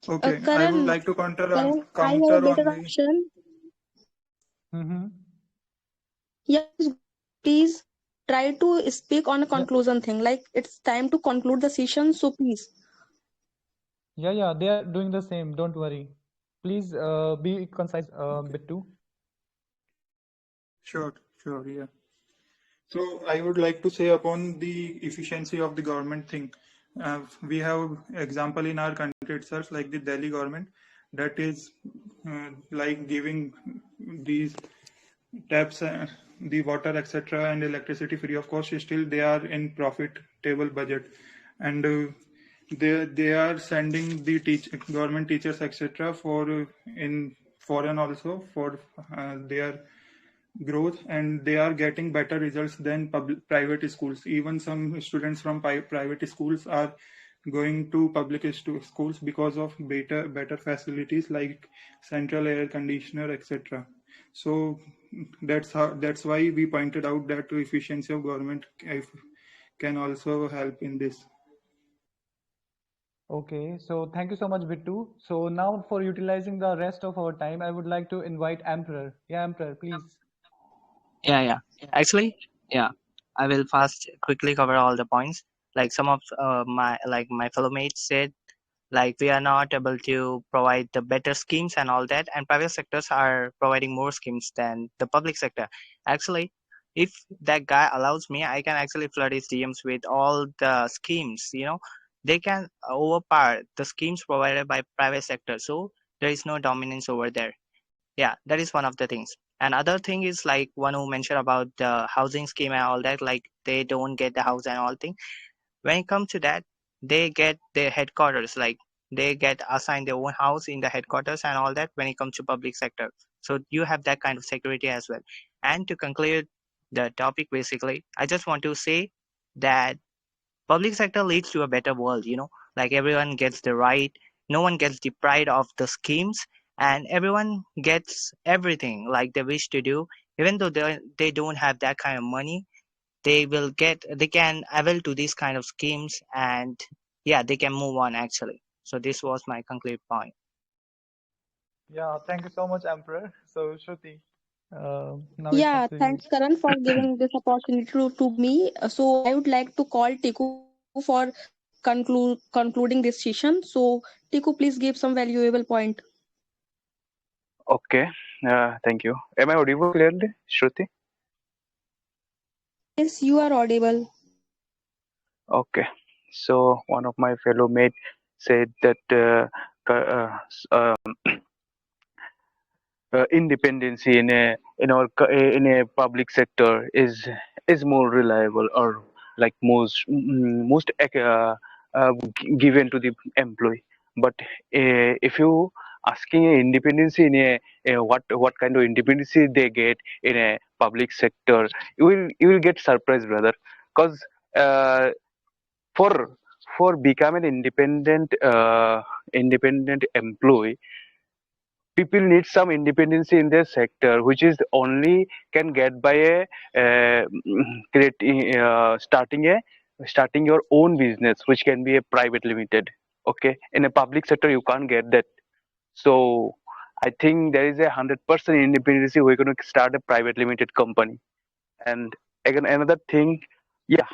Okay, I would Karan, like to counter Karan, I have a counter better on the. option. Mm-hmm. Yeah, please try to speak on a conclusion thing. Like it's time to conclude the session, so please. Yeah, they are doing the same. Don't worry. Please be concise, Bittu. Sure, yeah. So I would like to say upon the efficiency of the government thing. We have example in our country itself, like the Delhi government, that is like giving these taps, the water, etc., and electricity free of cost. Still, they are in profitable budget, and they are sending the government teachers, etc., for in foreign also for their growth, and they are getting better results than private schools. Even some students from private schools are going to public schools because of better facilities like central air conditioner, etc. So that's why we pointed out that efficiency of government can also help in this. Okay, so thank you so much, Bittu. So now for utilizing the rest of our time, I would like to invite Emperor. Yeah, Emperor, please. Yeah. Actually, yeah, I will fast quickly cover all the points. Like some of my fellow mates said, like we are not able to provide the better schemes and all that, and private sectors are providing more schemes than the public sector. Actually, if that guy allows me, I can actually flood his DMs with all the schemes. They can overpower the schemes provided by private sector, so there is no dominance over there. Yeah, that is one of the things. And other thing is like one who mentioned about the housing scheme and all that, like they don't get the house and all thing. When it comes to that, they get their headquarters, like they get assigned their own house in the headquarters and all that when it comes to public sector. So you have that kind of security as well. And to conclude the topic, basically, I just want to say that public sector leads to a better world, like everyone gets the right, no one gets deprived of the schemes, and everyone gets everything like they wish to do. Even though they don't have that kind of money, they can avail to these kind of schemes, and yeah, they can move on actually. So this was my concluded point. Yeah, thank you so much, Emperor. So Shruti, now it's Yeah, up to you. thanks, Karan, for giving this opportunity to me. So I would like to call Tiku for concluding this session. So Tiku, please give some valuable point. Okay, thank you. Am I audible clearly, Shruti? Yes, you are audible. Okay, so one of my fellow mate said that independency in a public sector is more reliable, or like most given to the employee. But if you asking independency in what kind of independency they get in a public sector, you will get surprised, brother, because uh, for for becoming independent employee, people need some independence in their sector, which is only can get by a starting your own business, which can be a private limited. Okay, in a public sector you can't get that. So I think there is 100% independence. We're going to start a private limited company. And again, another thing, yeah,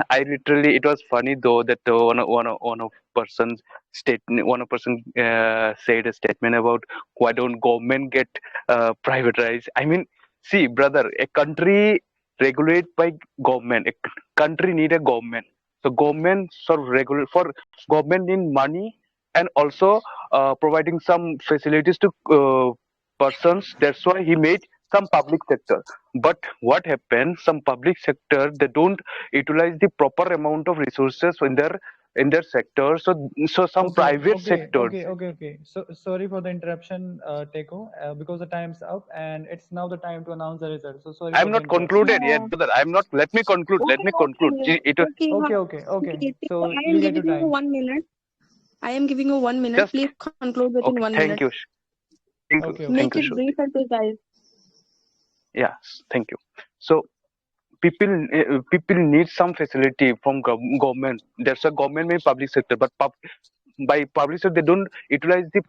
I literally, it was funny though that one of person's statement, one of person said a statement about why don't government get privatized. I mean, see, brother, a country regulate by government. A country need a government. So government sort of regulate for government in money, and also providing some facilities to persons. That's why he made some public sector. But what happens, some public sector, they don't utilize the proper amount of resources in their in their sector. So some private sectors. So sorry for the interruption, Teko, because the time's up and it's now the time to announce the result. So sorry for I'm the not interruption. concluded yet, brother. I'm not. Let me conclude. Let me conclude. Okay. So I you am get your giving you time. 1 minute. I am giving you 1 minute. Just Please conclude within okay. 1 Thank minute. you. Thank you. Okay. Thank Make you, it Shruti. brief and precise. Yes. Thank you. So people need some facility from government. There's a government in public sector, but by public sector they don't utilize the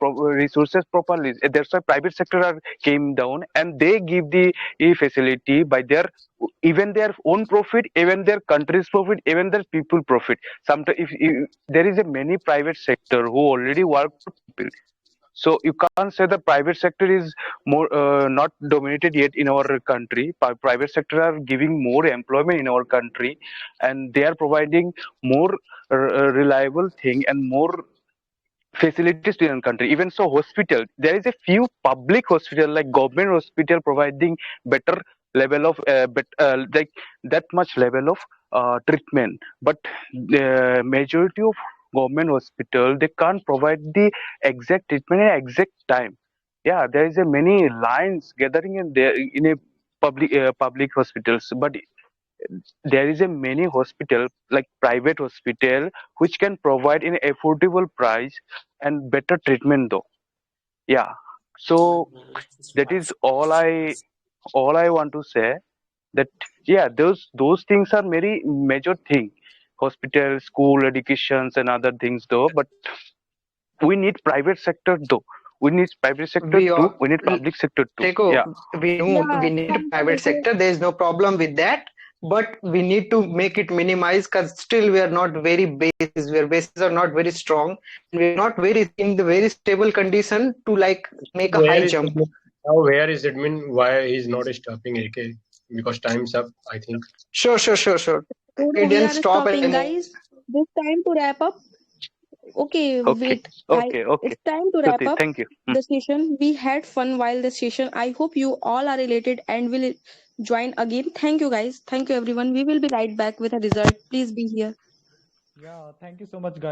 resources properly. That's why private sector are came down, and they give the facility by their even their own profit, even their country's profit, even their people profit. Sometimes if there is a many private sector who already work for people. So you can't say the private sector is more not dominated yet in our country. Private sector are giving more employment in our country, and they are providing more reliable thing and more facilities to your country. Even so, hospital, there is a few public hospital like government hospital providing better level of like that much level of treatment, but the majority of government hospital they can't provide the exact treatment at exact time. Yeah, there is a many lines gathering in there in a public hospitals, but there is a many hospital like private hospital which can provide in affordable price and better treatment though. Yeah, so that is all I want to say, that yeah, those things are very major thing, hospital, school, educations and other things though, but we need private sector though, we need private sector We too, all, we need public sector too. Teco, Yeah. we know Yeah, we need thank you, private Teko. sector. There is no problem with that, but we need to make it minimized because still we are not very bases. Where bases are not very strong. We are not very in the very stable condition to like make a Where high is jump. admin? Now, where is admin? Why he's not stopping AK? Because time's up, I think. Sure. So It we didn't are stop stopping, anymore. guys. This time to wrap up. Okay, Okay. wait. Okay. It's time to wrap Shruti, up thank you. the session. We had fun while the session. I hope you all are related and will join again. Thank you, guys. Thank you, everyone. We will be right back with a result. Please be here. Yeah, thank you so much, guys.